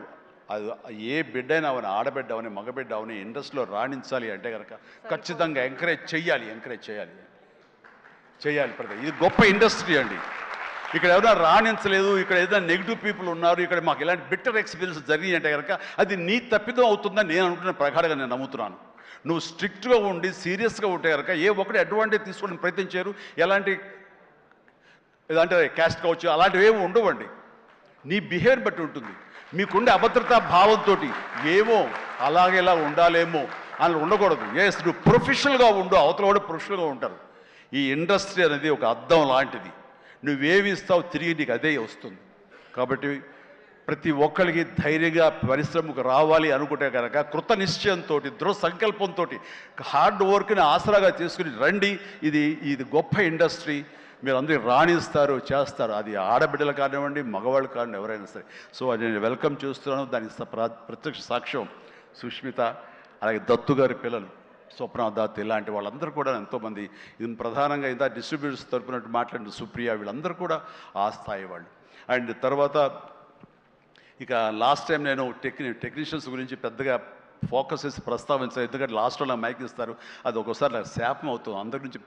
అది ఏ బిడ్డ అయినా అవని, ఆడబిడ్డ అవని, మగబిడ్డ అవని, ఇండస్ట్రీలో రాణించాలి అంటే కనుక ఖచ్చితంగా ఎంకరేజ్ చేయాలి. ఇది గొప్ప ఇండస్ట్రీ అండి. ఇక్కడ ఎవరైనా రాణించలేదు, ఇక్కడ ఏదైనా నెగిటివ్ పీపుల్ ఉన్నారు, ఇక్కడ మాకు ఇలాంటి బిట్టర్ ఎక్స్పీరియన్స్ జరిగింది అంటే కనుక అది నీ తప్పిదం అవుతుందని నేను అనుకున్న ప్రకారంగా నేను నమ్ముతున్నాను. నువ్వు స్ట్రిక్ట్గా ఉండి సీరియస్గా ఉంటే కనుక ఏ ఒక్కటి అడ్వాంటేజ్ తీసుకోవడానికి ప్రయత్నించారు, ఎలాంటి ఏదంటే క్యాస్ట్ కావచ్చు అలాంటివి ఏమి ఉండవండి. నీ బిహేవియర్ బట్టి ఉంటుంది. మీకుండే అభద్రతా భావంతో ఏమో అలాగేలా ఉండాలేమో అని ఉండకూడదు. ఎస్ నువ్వు ప్రొఫెషనల్గా ఉండు, అవతల కూడా ప్రొఫెషనల్గా ఉంటారు. ఈ ఇండస్ట్రీ అనేది ఒక అద్దం లాంటిది. నువ్వేమి ఇస్తావు తిరిగి నీకు అదే వస్తుంది. కాబట్టి ప్రతి ఒక్కరికి ధైర్యంగా పరిశ్రమకు రావాలి అనుకుంటే కనుక కృత నిశ్చయంతో, దృఢ సంకల్పంతో, హార్డ్ వర్క్ని ఆసరాగా చేసుకుని రండి. ఇది గొప్ప ఇండస్ట్రీ. మీరు అందరూ రాణిస్తారు, చేస్తారు. అది ఆడబిడ్డలు కానివ్వండి, మగవాళ్ళు కానివ్వండి, ఎవరైనా సరే. సో అది నేను వెల్కమ్ చేస్తున్నాను. దానికి ప్రత్యక్ష సాక్ష్యం సుష్మిత. అలాగే దత్తు గారి పిల్లలు స్వప్న దత్ ఇలాంటి వాళ్ళందరూ కూడా ఎంతోమంది, ఇది ప్రధానంగా ఇంత డిస్ట్రిబ్యూటర్స్ తరపున మాట్లాడిన సుప్రియ, వీళ్ళందరూ కూడా ఆ స్థాయి వాళ్ళు. అండ్ తర్వాత ఇక లాస్ట్ టైం నేను టెక్నీషియన్స్ గురించి పెద్దగా ఫోకస్ చేసి ప్రస్తావించాను, ఎందుకంటే లాస్ట్లో నాకు మైక్ ఇస్తారు, అది ఒక్కోసారి నాకు శాపం అవుతుంది, అందరి గురించి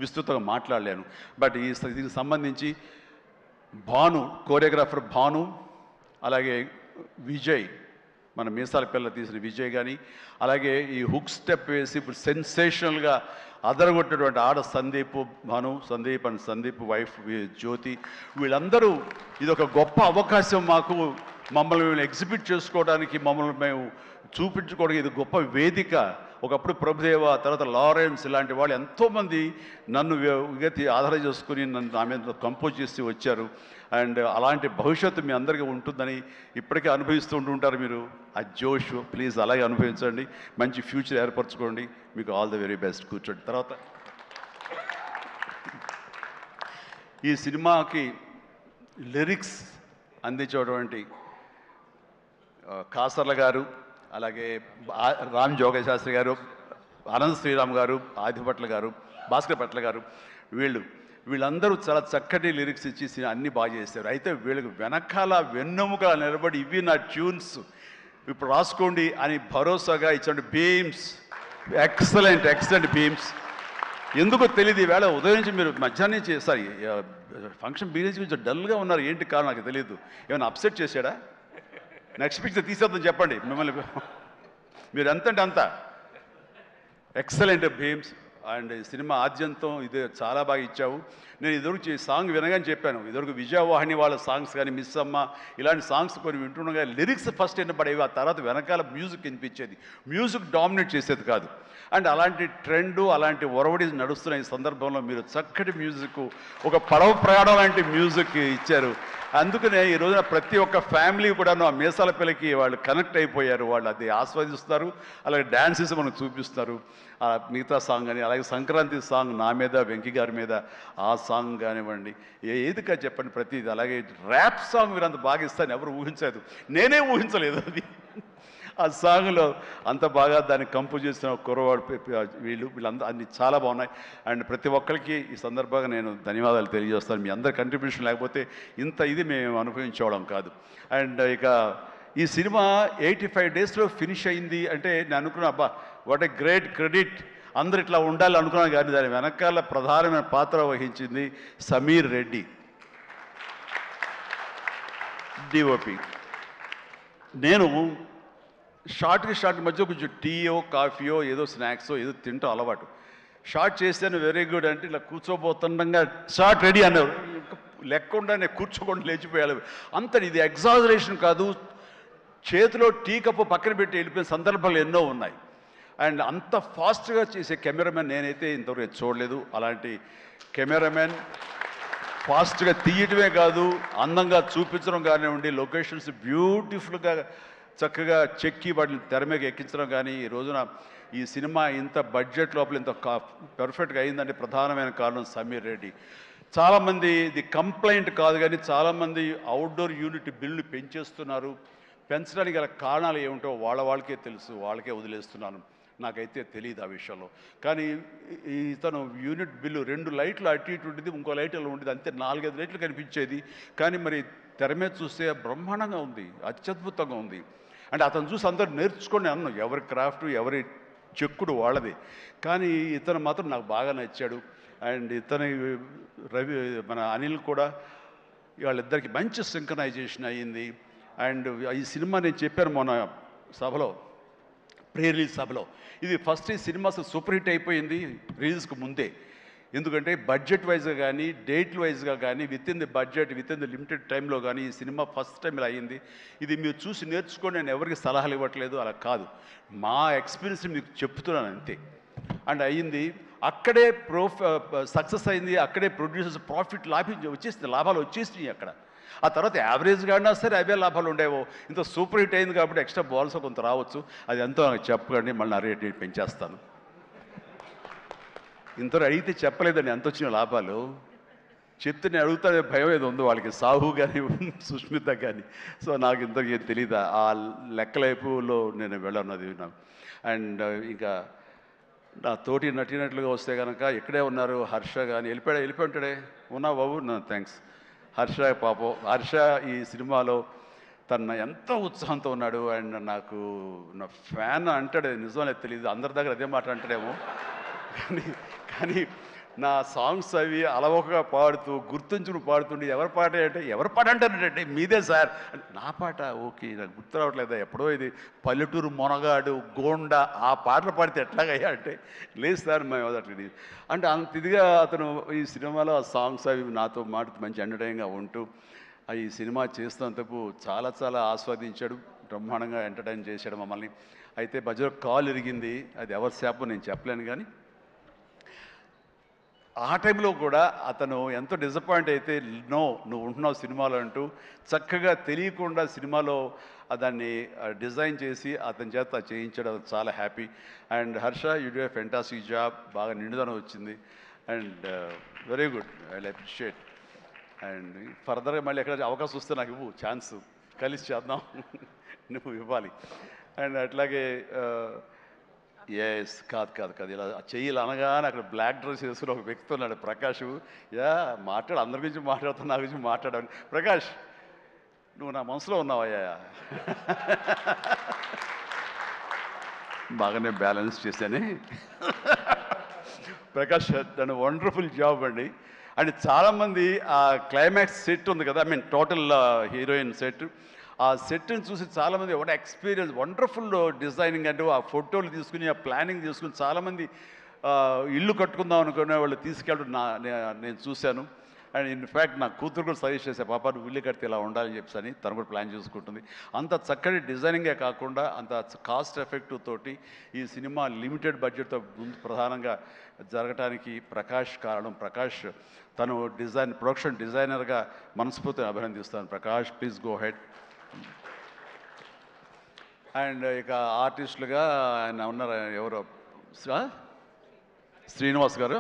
విస్తృతంగా మాట్లాడలేను. బట్ దీనికి సంబంధించి భాను, కోరియోగ్రాఫర్ భాను, అలాగే విజయ్, మన మీసాల పిల్ల తీసిన విజయ్ కానీ, అలాగే ఈ హుక్ స్టెప్ వేసి ఇప్పుడు సెన్సేషనల్గా అదరగొట్టినటువంటి ఆడ సందీప్, భాను సందీప్ అండ్ సందీప్ వైఫ్ జ్యోతి, వీళ్ళందరూ ఇది ఒక గొప్ప అవకాశం మాకు, మమ్మల్ని ఎగ్జిబిట్ చేసుకోవడానికి, మమ్మల్ని మేము చూపించుకోవడానికి ఇది గొప్ప వేదిక. ఒకప్పుడు ప్రభుదేవ, తర్వాత లారెన్స్ ఇలాంటి వాళ్ళు ఎంతోమంది నన్ను ఆధారం చేసుకుని నన్ను నా మీద కంపోజ్ చేసి వచ్చారు. అండ్ అలాంటి భవిష్యత్తు మీ అందరికీ ఉంటుందని ఇప్పటికే అనుభవిస్తూ ఉంటుంటారు మీరు. ఆ జోష్ ప్లీజ్ అలాగే అనుభవించండి, మంచి ఫ్యూచర్ ఏర్పరచుకోండి. మీకు ఆల్ ది వెరీ బెస్ట్. కూర్చోండి. తర్వాత ఈ సినిమాకి లిరిక్స్ అందించేటువంటి కాసర్ల గారు, అలాగే రామ్ జోగ శాస్త్రి గారు, అనంత్ శ్రీరామ్ గారు, ఆదిపట్ల గారు, భాస్కర్ పట్ల గారు, వీళ్ళందరూ చాలా చక్కటి లిరిక్స్ ఇచ్చి అన్నీ బాగా చేశారు. అయితే వీళ్ళకి వెనకాల వెన్నెముక నిలబడి ఇవి నా ట్యూన్స్ ఇప్పుడు రాసుకోండి అని భరోసాగా ఇచ్చిన బీమ్స్, ఎక్సలెంట్ బీమ్స్. ఎందుకో తెలియదు, ఈవేళ ఉదయం నుంచి మీరు మధ్యాహ్నం నుంచి సారీ ఫంక్షన్ బిగిన నుంచి కొంచెం డల్గా ఉన్నారు, ఏంటి కారణం నాకు తెలియదు. ఏమైనా అప్సెట్ చేశాడా? నెక్స్ట్ పిక్చర్ తీసేద్దాం చెప్పండి మిమ్మల్ని. మీరు ఎంత అంటే అంత ఎక్సలెంట్ భీమ్స్. అండ్ సినిమా ఆద్యంతం ఇది చాలా బాగా ఇచ్చావు. నేను ఇదివరకు సాంగ్ వినగానే చెప్పాను, ఇదివరకు విజయవాహిని వాళ్ళ సాంగ్స్ కానీ, మిస్ అమ్మ ఇలాంటి సాంగ్స్ కొన్ని వింటుండగా లిరిక్స్ ఫస్ట్ వినపడేవి, ఆ తర్వాత వెనకాల మ్యూజిక్ వినిపించేది, మ్యూజిక్ డామినేట్ చేసేది కాదు. అండ్ అలాంటి ట్రెండు, అలాంటి ఒరవడి నడుస్తున్న ఈ సందర్భంలో మీరు చక్కటి మ్యూజిక్, ఒక పడవ ప్రయాణం లాంటి మ్యూజిక్ ఇచ్చారు. అందుకనే ఈ రోజున ప్రతి ఒక్క ఫ్యామిలీ కూడా ఆ మీసాల పిల్లకి వాళ్ళు కనెక్ట్ అయిపోయారు, వాళ్ళు అది ఆస్వాదిస్తారు, అలాగే డ్యాన్సెస్ మనకు చూపిస్తారు. మిగతా సాంగ్ కానీ, అలాగే సంక్రాంతి సాంగ్ నా మీద, వెంకీ గారి మీద ఆ సాంగ్ కానివ్వండి, ఏదిగా చెప్పండి ప్రతిది. అలాగే ర్యాప్ సాంగ్ మీరు అంత బాగా ఇస్తాను ఎవరు ఊహించలేదు, నేనే ఊహించలేదు అది. ఆ సాంగ్లో అంత బాగా దాన్ని కంపోజ్ చేసిన కుర్రవాడు వీళ్ళందరూ అన్ని చాలా బాగున్నాయి. అండ్ ప్రతి ఒక్కరికి ఈ సందర్భంగా నేను ధన్యవాదాలు తెలియజేస్తాను. మీ అందరి కంట్రిబ్యూషన్ లేకపోతే ఇంత ఇది మేము అనుభవించుకోవడం కాదు. అండ్ ఇక ఈ సినిమా 85 డేస్లో ఫినిష్ అయింది అంటే నేను అనుకున్నా, అబ్బా వాట్ ఏ గ్రేట్ క్రెడిట్, అందరు ఇట్లా ఉండాలి అనుకున్నాను. కానీ దాని వెనకాల ప్రధానమైన పాత్ర వహించింది సమీర్ రెడ్డి, డిఓపి. నేను షార్ట్ మధ్య కొంచెం టీయో కాఫీయో ఏదో స్నాక్సో ఏదో తింటూ అలవాటు. షార్ట్ చేశాను, వెరీ గుడ్ అంటే ఇలా కూర్చోబోతుండగా షార్ట్ రెడీ అన్నారు, లెక్కకుండా నేను కూర్చోకుండా లేచిపోయాలి. అంత ఇది ఎగ్జాజరేషన్ కాదు, చేతిలో టీ కప్పు పక్కన పెట్టి వెళ్ళిపోయిన సందర్భాలు ఎన్నో ఉన్నాయి. అండ్ అంత ఫాస్ట్గా చేసే కెమెరామెన్ నేనైతే ఇంతవరకు చూడలేదు. అలాంటి కెమెరామెన్ ఫాస్ట్గా తీయటమే కాదు, అందంగా చూపించడం కానివ్వండి, లొకేషన్స్ బ్యూటిఫుల్గా చక్కగా చెక్కి వాటిని తెర మీద ఎక్కించడం కానీ, ఈ రోజున ఈ సినిమా ఇంత బడ్జెట్ లోపల ఇంత పర్ఫెక్ట్గా అయిందంటే ప్రధానమైన కారణం సమీర్ రెడ్డి. చాలామంది ఇది కంప్లైంట్ కాదు కానీ చాలామంది అవుట్డోర్ యూనిట్ బిల్లు పెంచేస్తున్నారు. పెంచడానికి గల కారణాలు ఏమిటో వాళ్ళకే తెలుసు, వాళ్ళకే వదిలేస్తున్నాను, నాకైతే తెలియదు ఆ విషయంలో. కానీ ఇతను యూనిట్ బిల్లు 2 లైట్లు అటు ఇటు ఉండేది, ఇంకో లైట్ అలా ఉండేది, అంతే 4-5 లైట్లు కనిపించేది. కానీ మరి తెర మీద చూస్తే బ్రహ్మాండంగా ఉంది, అత్యద్భుతంగా ఉంది. అంటే అతను చూసి అందరూ నేర్చుకొని అన్నాం, ఎవరి క్రాఫ్ట్ ఎవరి చెక్కుడు వాళ్ళది. కానీ ఇతను మాత్రం నాకు బాగా నచ్చాడు. అండ్ ఇతని మన అనిల్ కూడా, వాళ్ళిద్దరికి మంచి సింక్రనైజేషన్ అయ్యింది. అండ్ ఈ సినిమా నేను చెప్పాను మొన్న సభలో, ప్రీ రిలీజ్ సభలో, ఇది ఫస్ట్ ఈ సినిమా సూపర్ హిట్ అయిపోయింది రిలీజ్కి ముందే. ఎందుకంటే బడ్జెట్ వైజ్గా కానీ, డేట్ వైజ్గా కానీ, with in the budget, with in the limited టైంలో కానీ ఈ సినిమా ఫస్ట్ టైం ఇలా అయ్యింది. ఇది మీరు చూసి నేర్చుకొని నేను ఎవరికి సలహాలు ఇవ్వట్లేదు, అలా కాదు, మా ఎక్స్పీరియన్స్ మీకు చెప్తున్నాను అంతే. అండ్ అయ్యింది, అక్కడే సక్సెస్ అయింది, అక్కడే ప్రొడ్యూసర్స్ ప్రాఫిట్ వచ్చేసింది, లాభాలు వచ్చేసినాయి అక్కడ. ఆ తర్వాత యావరేజ్గా అయినా సరే అవే లాభాలు ఉండేవో. ఇంత సూపర్ హిట్ అయింది కాబట్టి ఎక్స్ట్రా బాల్స్ కొంత రావచ్చు, అది ఎంతో నాకు చెప్పకండి, మళ్ళీ నా రేట్ పెంచేస్తాను. ఇంతలో అడిగితే చెప్పలేదండి ఎంత వచ్చిన లాభాలు. చెప్తే నేను అడుగుతానే భయం ఏదో ఉంది వాళ్ళకి, సాహు కానీ సుష్మిత కానీ. సో నాకు ఇంతకీ తెలియదు, ఆ లెక్కలైపులో నేను వెళ్ళన్నది నాకు. అండ్ ఇంకా నా తోటి నటినట్లుగా వస్తే కనుక ఇక్కడే ఉన్నారు హర్ష కానీ, వెళ్ళిపోయి ఉంటాడే, ఉన్నా బాబు నా థ్యాంక్స్. హర్ష పాపం, హర్ష ఈ సినిమాలో తన ఎంతో ఉత్సాహంతో ఉన్నాడు. అండ్ నాకు నా ఫ్యాన్ అంటాడు, నిజమనే తెలియదు, అందరి దగ్గర అదే మాట అంటాడేమో, కానీ కానీ నా సాంగ్స్ అవి అలవోకగా పాడుతూ గుర్తుంచుకుని పాడుతుండే, ఎవరి పాట అంటే ఎవరి పాట అంటారంటే మీదే సార్ అంటే, నా పాట ఓకే నాకు గుర్తు రావట్లేదా, ఎప్పుడో ఇది పల్లెటూరు మొనగాడు గోండా ఆ పాటలు పాడితే ఎట్లాగయ్యా అంటే, లేదు సార్ మేము అట్లా అంటే అంత ఇదిగా అతను ఈ సినిమాలో ఆ సాంగ్స్ అవి నాతో మాట మంచి ఎంటర్టైన్గా ఉంటూ ఈ సినిమా చేస్తున్నందుకు చాలా చాలా ఆస్వాదించాడు, బ్రహ్మాండంగా ఎంటర్టైన్ చేశాడు మమ్మల్ని. అయితే మధ్యలో కాల్ ఇరిగింది, అది ఎవరి శాపం నేను చెప్పలేను, కానీ ఆ టైంలో కూడా అతను ఎంతో డిసప్పాయింట్ అయితే, నో నువ్వు ఉంటున్నావు సినిమాలో అంటూ చక్కగా తెలియకుండా సినిమాలో దాన్ని డిజైన్ చేసి అతని చేత చేయించడం చాలా happy. And Harsha you do a fantastic job, బాగా నిండుదనం వచ్చింది. And very good, I appreciate. And ఫర్దర్గా మళ్ళీ ఎక్కడ అవకాశం వస్తే నాకు ఇవ్వు, ఛాన్స్ కలిసి చేద్దాం నువ్వు ఇవ్వాలి. అండ్ అట్లాగే ఎస్ కాదు ఇలా చెయ్యాలి అనగానే అక్కడ బ్లాక్ డ్రెస్ వేసుకుని ఒక వ్యక్తి ఉన్నాడు, ప్రకాష్. యా మాట్లాడు, అందరి గురించి మాట్లాడుతాను, నా గురించి మాట్లాడాను. ప్రకాష్ నువ్వు నా మనసులో ఉన్నావయ్యా బాగానే బ్యాలెన్స్ చేశాను. ప్రకాష్ నన్ను వండర్ఫుల్ జాబ్ అండి. అండ్ చాలామంది ఆ క్లైమాక్స్ సెట్ ఉంది కదా, I mean total heroine set, ఆ సెట్ని చూసి చాలామంది ఒక ఎక్స్పీరియన్స్, వండర్ఫుల్ డిజైనింగ్ అంటే ఆ ఫోటోలు తీసుకుని ఆ ప్లానింగ్ తీసుకుని చాలామంది ఇల్లు కట్టుకుందాం అనుకునే వాళ్ళు తీసుకెళ్ళడం నేను చూశాను. అండ్ ఇన్ఫ్యాక్ట్ నా కూతురు కూడా సజెస్ట్ చేసే, పాప నువ్వు ఇల్లు కడితే ఇలా ఉండాలని చెప్పని తను కూడా ప్లాన్ చేసుకుంటుంది. అంత చక్కటి డిజైనింగే కాకుండా అంత కాస్ట్ ఎఫెక్టివ్ తోటి ఈ సినిమా లిమిటెడ్ బడ్జెట్తో ముందు ప్రధానంగా జరగటానికి ప్రకాష్ కారణం. ప్రకాష్ తను ప్రొడక్షన్ డిజైనర్గా మనస్ఫూర్తిగా అభినందిస్తాను. Prakash please go ahead. And ఇక ఆర్టిస్టులుగా ఆయన ఉన్నారు, ఎవరో శ్రీనివాస్ గారు,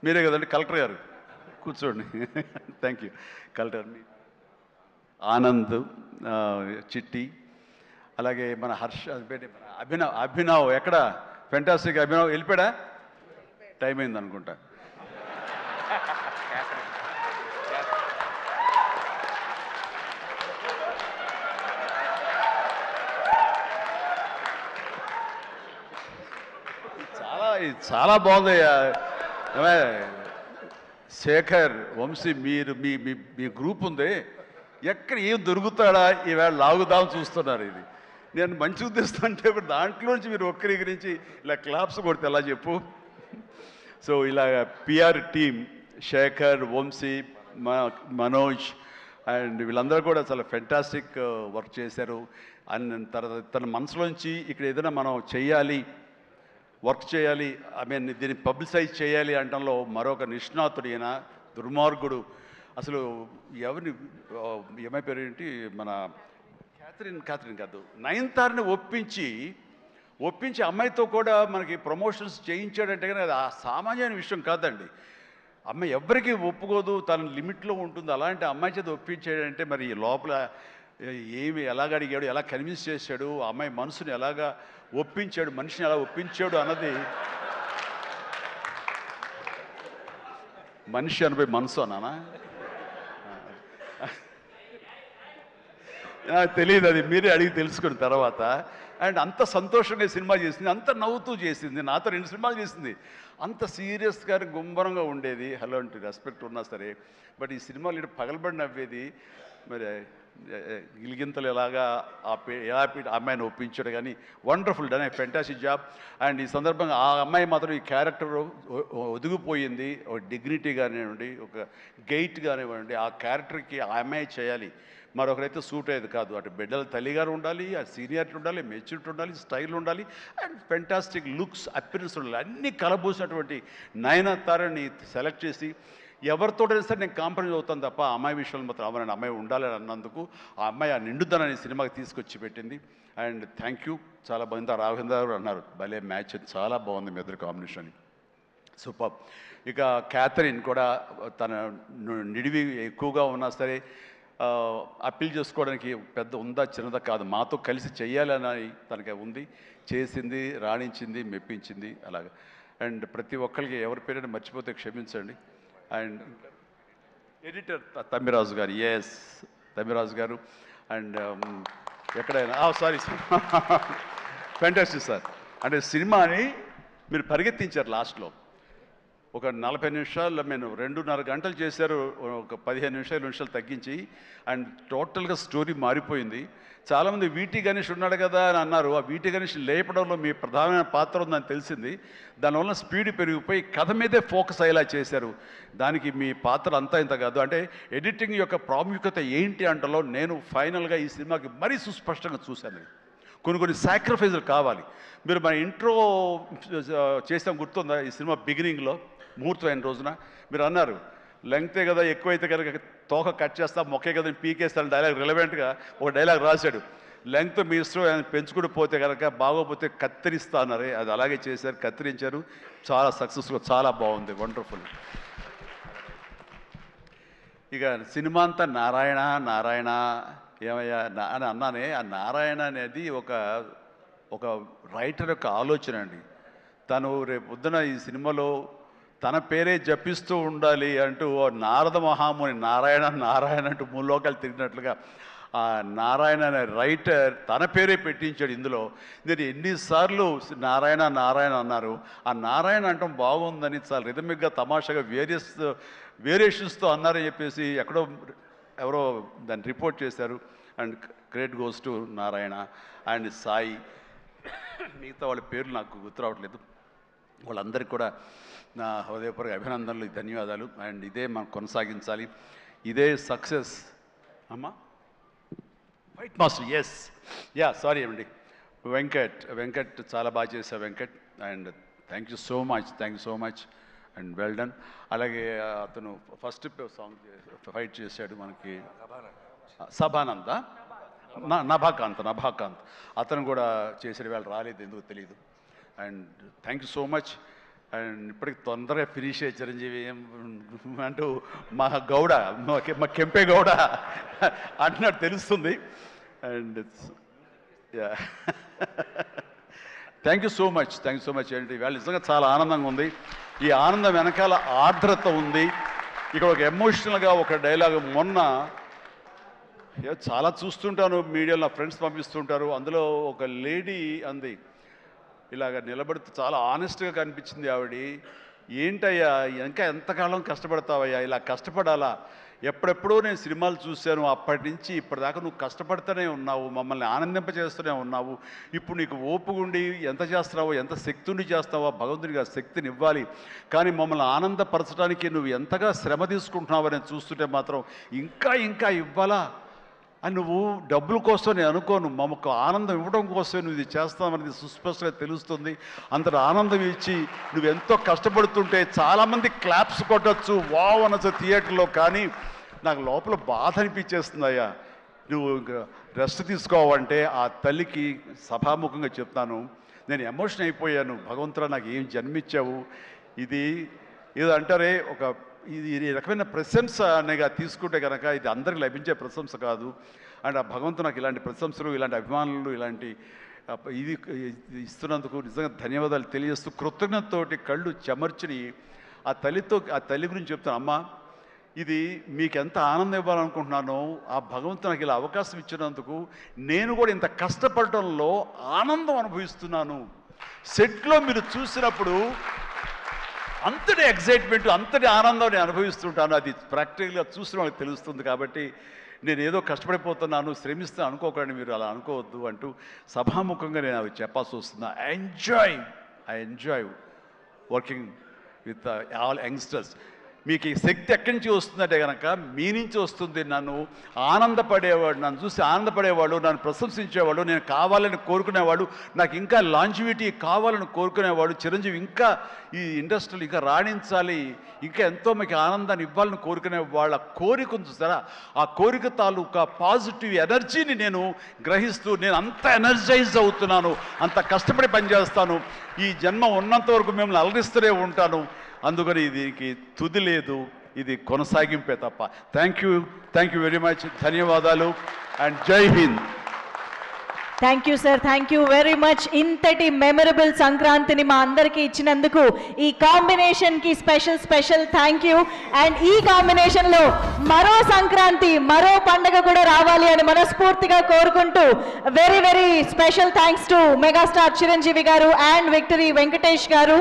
మీరే కదండి కలెక్టర్ గారు, కూర్చోండి థ్యాంక్ యూ. కలెక్టర్ ఆనంద్, చిట్టి, అలాగే మన హర్ష, అభినవ్ ఎక్కడ ఫెంటాస్టిక్ అభినవ్ వెళ్ళిపోయాడా, టైం అయింది అనుకుంటా. చాలా బాగుందయ్యా. శేఖర్, వంశీ, మీరు మీ మీ గ్రూప్ ఉంది, ఎక్కడ ఏం దొరుకుతాడా ఈవేళ లాగుదాం చూస్తున్నారు. ఇది నేను మంచి ఉద్దేశం అంటే ఇప్పుడు దాంట్లోంచి మీరు ఒక్కరి గురించి ఇలా క్లాప్స్ కొడితే ఎలా చెప్పు. సో ఇలా PR team Shekhar, Vamsi, Manoj and వీళ్ళందరూ కూడా చాలా ఫెంటాస్టిక్ వర్క్ చేశారు. అండ్ తర్వాత తన మనసులోంచి ఇక్కడ ఏదైనా మనం చెయ్యాలి, వర్క్ చేయాలి, ఐ మీన్ దీన్ని పబ్లిసైజ్ చేయాలి అనడంలో మరొక నిష్ణాతుడు ఈయన, దుర్మార్గుడు. అసలు ఎవరిని, ఏమై పేరు ఏంటి, మన క్యాథరిన్ కాదు, నయనతారని ఒప్పించి అమ్మాయితో కూడా మనకి ప్రమోషన్స్ చేయించాడంటే కానీ అది ఆ సామాన్యమైన విషయం కాదండి. అమ్మాయి ఎవరికి ఒప్పుకోదు, తన లిమిట్లో ఉంటుంది. అలాంటి అమ్మాయి చేత ఒప్పించాడంటే మరి లోపల ఏమి ఎలాగ అడిగాడు, ఎలా కన్విన్స్ చేశాడు, ఆ అమ్మాయి మనసుని ఎలాగా ఒప్పించాడు, మనిషిని ఎలా ఒప్పించాడు అన్నది, మనిషి అనిపై మనసు అన్నానా తెలియదు, అది మీరే అడిగి తెలుసుకున్న తర్వాత. అండ్ అంత సంతోషంగా సినిమా చేసింది, అంత నవ్వుతూ చేసింది, నాతో 2 సినిమాలు చేసింది. అంత సీరియస్గా గుంభరంగా ఉండేది, అలాంటి రెస్పెక్ట్ ఉన్నా సరే. బట్ ఈ సినిమాలో పగలబడి నవ్వేది. మరి గిలిగింతలు ఎలాగా ఎలా అమ్మాయిని ఒప్పించాడు, కానీ wonderful done, fantastic job. And ఈ సందర్భంగా ఆ అమ్మాయి మాత్రం ఈ క్యారెక్టర్ ఒదిగిపోయింది. ఒక డిగ్నిటీ కానివ్వండి, ఒక గెయిట్ కానివ్వండి, ఆ క్యారెక్టర్కి ఆ అమ్మాయి చేయాలి, మరొకరైతే సూట్ అయ్యేది కాదు. అటు బిడ్డల తల్లిగారు ఉండాలి, ఆ సీనియారిటీ ఉండాలి, మెచ్యూరిటీ ఉండాలి, స్టైల్ ఉండాలి, అండ్ ఫెంటాస్టిక్ లుక్స్, అపిరెన్స్ ఉండాలి. అన్నీ కలబోసినటువంటి నయనతారని సెలెక్ట్ చేసి ఎవరితోటైనా సరే నేను కాంప్రమైజ్ అవుతాను తప్ప ఆ అమ్మాయి విషయంలో మాత్రం అమ్మాయి అమ్మాయి ఉండాలని అన్నందుకు ఆ అమ్మాయి ఆ నిండుదనాన్ని సినిమాకి తీసుకొచ్చి పెట్టింది. And thank you. చాలా బాగుంది. రాఘవేంద్ర గారు అన్నారు భలే మ్యాచ్, చాలా బాగుంది మీ ఇద్దరు కాంబినేషన్. సూపర్. ఇక క్యాథరిన్ కూడా తన నిడివి ఎక్కువగా ఉన్నా సరే అప్పీల్ చేసుకోవడానికి పెద్ద ఉందా చిన్నదా కాదు, మాతో కలిసి చెయ్యాలని తనకి ఉంది, చేసింది, రాణించింది, మెప్పించింది అలాగా. అండ్ ప్రతి ఒక్కరికి ఎవరి పేరైనా మర్చిపోతే క్షమించండి. అండ్ ఎడిటర్ తమ్మిరాజు గారు, ఎస్ తమ్మిరాజు గారు. అండ్ ఎక్కడైనా సారీ ఫ్యాంటాస్టిక్ సార్. అంటే సినిమాని మీరు పరిగెత్తించారు లాస్ట్లో. ఒక 40 నిమిషాల్లో నేను 2.5 గంటలు చేశారు, ఒక 15 నిమిషాలు తగ్గించి. అండ్ టోటల్గా స్టోరీ మారిపోయింది. చాలామంది వీటి గణేష్ ఉన్నాడు కదా అని అన్నారు. ఆ వీటి గణేష్ లేపడంలో మీ ప్రధానమైన పాత్ర ఉందని తెలిసింది. దానివల్ల స్పీడ్ పెరిగిపోయి కథ మీదే ఫోకస్ అయ్యేలా చేశారు. దానికి మీ పాత్ర అంతా ఇంత కాదు. అంటే ఎడిటింగ్ యొక్క ప్రాముఖ్యత ఏంటి అంటలో నేను ఫైనల్గా ఈ సినిమాకి మరీ సుస్పష్టంగా చూశాను. కొన్ని సాక్రిఫైజులు కావాలి. మీరు మన ఇంట్రో చేసాం గుర్తుందా? ఈ సినిమా బిగినింగ్లో ముహూర్తం అయిన రోజున మీరు అన్నారు, లెంగ్తే కదా ఎక్కువైతే కనుక తోక కట్ చేస్తా, మొక్కే కదా పీకేస్తాను డైలాగ్. రిలవెంట్గా ఒక డైలాగ్ రాశాడు, లెంగ్త్ మీ ఇష్టం, ఆయన పెంచుకుంటూ పోతే కనుక బాగోపోతే కత్తిరిస్తా అన్నారే, అది అలాగే చేశారు, కత్తిరించారు. చాలా సక్సెస్ఫుల్, చాలా బాగుంది, వండర్ఫుల్. ఇక సినిమా అంతా నారాయణ నారాయణ ఏమయ్యా అని అన్నానే. ఆ నారాయణ అనేది ఒక రైటర్ యొక్క ఆలోచన అండి. తను రేపు పొద్దున ఈ సినిమాలో తన పేరే జపిస్తూ ఉండాలి అంటూ నారద మహాముని నారాయణ నారాయణ అంటూ మూలోకాలు తిరిగినట్లుగా ఆ నారాయణ అనే రైటర్ తన పేరే పెట్టించాడు ఇందులో. నేను ఎన్నిసార్లు నారాయణ నారాయణ అన్నారు. ఆ నారాయణ అంటాం బాగుందని చాలా రిథమిక్గా తమాషాగా వేరియేషన్స్తో అన్నారని చెప్పేసి ఎవరో దాన్ని రిపోర్ట్ చేశారు. And credit goes to Narayana and Sai. మిగతా వాళ్ళ పేర్లు నాకు గుర్తు రావట్లేదు. వాళ్ళందరికీ కూడా నా హృదయపూర్వక అభినందనలు, ధన్యవాదాలు. అండ్ ఇదే మనం కొనసాగించాలి, ఇదే సక్సెస్. అమ్మా వైట్ మాస్టర్, ఎస్ సారీ అండి, వెంకట్ చాలా బాగా చేశారు Venkat. And thank you so much and well done. అలాగే అతను ఫస్ట్ సాంగ్ ఫైట్ చేశాడు మనకి సభానంద, నభాకాంత్ అతను కూడా చేసాడు. వాళ్ళు రాలేదు, ఎందుకు తెలియదు. And thank you so much. And ఇప్పటికి తొందరగా ఫినిష్ అయ్యే చిరంజీవి అంటూ మా గౌడ, మా కెంపే గౌడ అంటున్నట్టు తెలుస్తుంది. And thank you so much ఏంటి వాళ్ళు నిజంగా చాలా ఆనందంగా ఉంది. ఈ ఆనందం వెనకాల ఆర్ద్రత ఉంది. ఇక్కడ ఒక ఎమోషనల్గా ఒక డైలాగ్ మొన్న చాలా చూస్తుంటాను మీడియాలో, నా ఫ్రెండ్స్ పంపిస్తుంటారు. అందులో ఒక లేడీ అంది, ఇలాగ నిలబడితే చాలా ఆనెస్ట్గా కనిపించింది ఆవిడ. ఏంటయ్యా ఇంకా ఎంతకాలం కష్టపడతావయ్యా, ఇలా కష్టపడాలా? ఎప్పుడెప్పుడో నేను సినిమాలు చూశాను, అప్పటి నుంచి ఇప్పటిదాకా నువ్వు కష్టపడుతూనే ఉన్నావు, మమ్మల్ని ఆనందింపచేస్తూనే ఉన్నావు. ఇప్పుడు నీకు ఓపుగుండి ఎంత చేస్తున్నావో, ఎంత శక్తిని చేస్తావో, భగవంతునికి ఆ శక్తిని ఇవ్వాలి. కానీ మమ్మల్ని ఆనందపరచడానికి నువ్వు ఎంతగా శ్రమ తీసుకుంటున్నావో నేను చూస్తుంటే మాత్రం ఇంకా ఇవ్వాలా అని నువ్వు డబ్బుల కోసం నేను అనుకోను, మమ్మకు ఆనందం ఇవ్వడం కోసమే నువ్వు ఇది చేస్తావనేది సుస్పష్టంగా తెలుస్తుంది. అంతటి ఆనందం ఇచ్చి నువ్వు ఎంతో కష్టపడుతుంటే చాలామంది క్లాప్స్ కొట్టచ్చు, వావ్ అనొచ్చు థియేటర్లో. కానీ నాకు లోపల బాధ అనిపించేస్తుందయ్యా. నువ్వు రెస్ట్ తీసుకోవాలంటే ఆ తల్లికి సభాముఖంగా చెప్తాను, నేను ఎమోషన్ అయిపోయాను. భగవంతుడా నాకు ఏం జన్మించావు. ఇది ఏదో అంటారే, ఈ రకమైన ప్రశంస అనేగా తీసుకుంటే కనుక ఇది అందరికి లభించే ప్రశంస కాదు. అండ్ ఆ భగవంతుడు నాకు ఇలాంటి ప్రశంసలు, ఇలాంటి అభిమానులు, ఇలాంటి ఇది ఇస్తున్నందుకు నిజంగా ధన్యవాదాలు తెలియజేస్తూ కృతజ్ఞతతోటి కళ్ళు చెమర్చిని ఆ తల్లి గురించి చెప్తాను. అమ్మ, ఇది మీకు ఎంత ఆనందం ఇవ్వాలనుకుంటున్నానో ఆ భగవంతుడు నాకు ఇలా అవకాశం ఇచ్చినందుకు నేను కూడా ఇంత కష్టపడటంలో ఆనందం అనుభవిస్తున్నాను. సెట్లో మీరు చూసినప్పుడు అంతటి ఎగ్జైట్మెంట్, అంతటి ఆనందం నేను అనుభవిస్తుంటాను. అది ప్రాక్టికల్గా చూసిన వాళ్ళకి తెలుస్తుంది. కాబట్టి నేను ఏదో కష్టపడిపోతున్నాను, శ్రమిస్తాను అనుకోకండి, మీరు అలా అనుకోవద్దు అంటూ సభాముఖంగా నేను అవి చెప్పాల్సి వస్తుంది. I enjoy working with all youngsters. మీకు ఈ శక్తి ఎక్కడి నుంచి వస్తుందంటే కనుక మీ నుంచి వస్తుంది. నన్ను చూసి ఆనందపడేవాడు, నన్ను ప్రశంసించేవాడు, నేను కావాలని కోరుకునేవాడు, నాకు ఇంకా లాంజివిటీ కావాలని కోరుకునేవాడు, చిరంజీవి ఇంకా ఈ ఇండస్ట్రీలో ఇంకా రాణించాలి, ఇంకా ఎంతో మీకు ఆనందాన్ని ఇవ్వాలని కోరుకునే వాళ్ళ కోరిక ఉంది చూసారా, ఆ కోరిక తాలూకా పాజిటివ్ ఎనర్జీని నేను గ్రహిస్తూ నేను అంత ఎనర్జైజ్ అవుతున్నాను, అంత కష్టపడి పనిచేస్తాను. ఈ జన్మ ఉన్నంత వరకు మిమ్మల్ని అలరిస్తూనే ఉంటాను. అందుకని దీనికి తుది లేదు, ఇది కొనసాగింపే తప్ప. థ్యాంక్ యూ వెరీ మచ్, ధన్యవాదాలు అండ్ జై Hind. Thank you sir, thank you very much. ఇంతటి మెమరబుల్ సంక్రాంతిని మా అందరికీ ఇచ్చినందుకు ఈ కాంబినేషన్కి స్పెషల్ థ్యాంక్ యూ. అండ్ ఈ కాంబినేషన్లో మరో సంక్రాంతి, మరో పండగ కూడా రావాలి అని మనస్ఫూర్తిగా కోరుకుంటూ very special thanks to megastar Chiranjeevi గారు అండ్ విక్టరీ వెంకటేష్ గారు.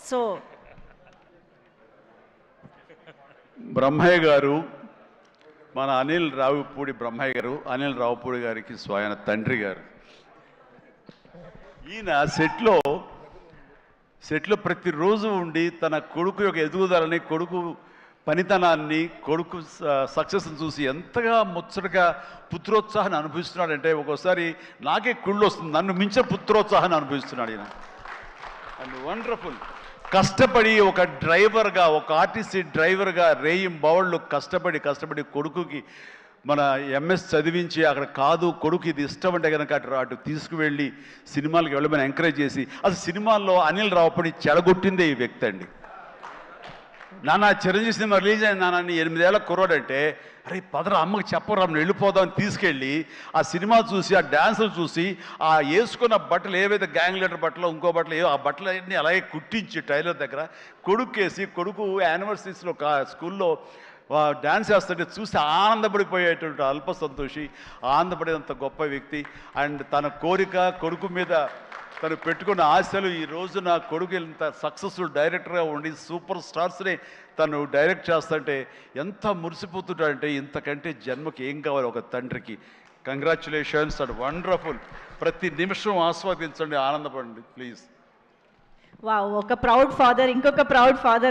సో బ్రహ్మయ్య గారు, మన అనిల్ రావుపూడి బ్రహ్మయ్య గారు, అనిల్ రావుపూడి గారికి స్వయం తండ్రి గారు. ఈయన సెట్లో ప్రతిరోజు ఉండి తన కొడుకు యొక్క ఎదుగుదలని, కొడుకు పనితనాన్ని, కొడుకు సక్సెస్ని చూసి ఎంతగా ముచ్చటగా పుత్రోత్సాహాన్ని అనుభవిస్తున్నాడంటే ఒక్కోసారి నాకే కుళ్ళు వస్తుంది. నన్ను మించిన పుత్రోత్సాహాన్ని అనుభవిస్తున్నాడు ఈయన. And wonderful. కష్టపడి ఒక డ్రైవర్గా, ఒక ఆర్టీసీ డ్రైవర్గా రేయింబవళ్ళు కష్టపడి కొడుకుకి మన ఎంఎస్ చదివించి, అక్కడ కాదు కొడుకు ఇది ఇష్టం అంటే కనుక అటు తీసుకువెళ్ళి సినిమాలకు వెళ్ళమని ఎంకరేజ్ చేసి, అసలు సినిమాల్లో అనిల్ రావుపూడి చెడగొట్టిందే ఈ వ్యక్తి అండి. నాన్న చిరంజీవి సినిమా రిలీజ్ అయిన నాన్న 8 ఏళ్ల కుర్రాడంటే, అరే పదరా అమ్మకి చెప్పరా వెళ్ళిపోదామని తీసుకెళ్ళి ఆ సినిమా చూసి, ఆ డ్యాన్సులు చూసి, ఆ వేసుకున్న బట్టలు ఏవైతే గ్యాంగ్ లీడర్ బట్టలు, ఇంకో బట్టలు ఏవో, ఆ బట్టలు అన్నీ అలాగే కుట్టించి టైలర్ దగ్గర కొడుకేసి, కొడుకు యానివర్సరీస్లో స్కూల్లో డ్యాన్స్ చేస్తుంటే చూసి ఆనందపడిపోయేటువంటి అల్ప సంతోషి, ఆనందపడేంత గొప్ప వ్యక్తి. అండ్ తన కోరిక, కొడుకు మీద తను పెట్టుకున్న ఆశలు, ఈ రోజు నా కొడుకు ఇంత సక్సెస్ఫుల్ డైరెక్టర్గా ఉండి సూపర్ స్టార్స్ని తను డైరెక్ట్ చేస్తుంటే ఎంత మురిసిపోతుంటాడంటే, ఇంతకంటే జన్మకి ఏం కావాలి ఒక తండ్రికి. Congratulations and wonderful. ప్రతి నిమిషం ఆస్వాదించండి, ఆనందపడండి ప్లీజ్. వావ్, ఒక ప్రౌడ్ ఫాదర్, ఇంకొక ప్రౌడ్ ఫాదర్.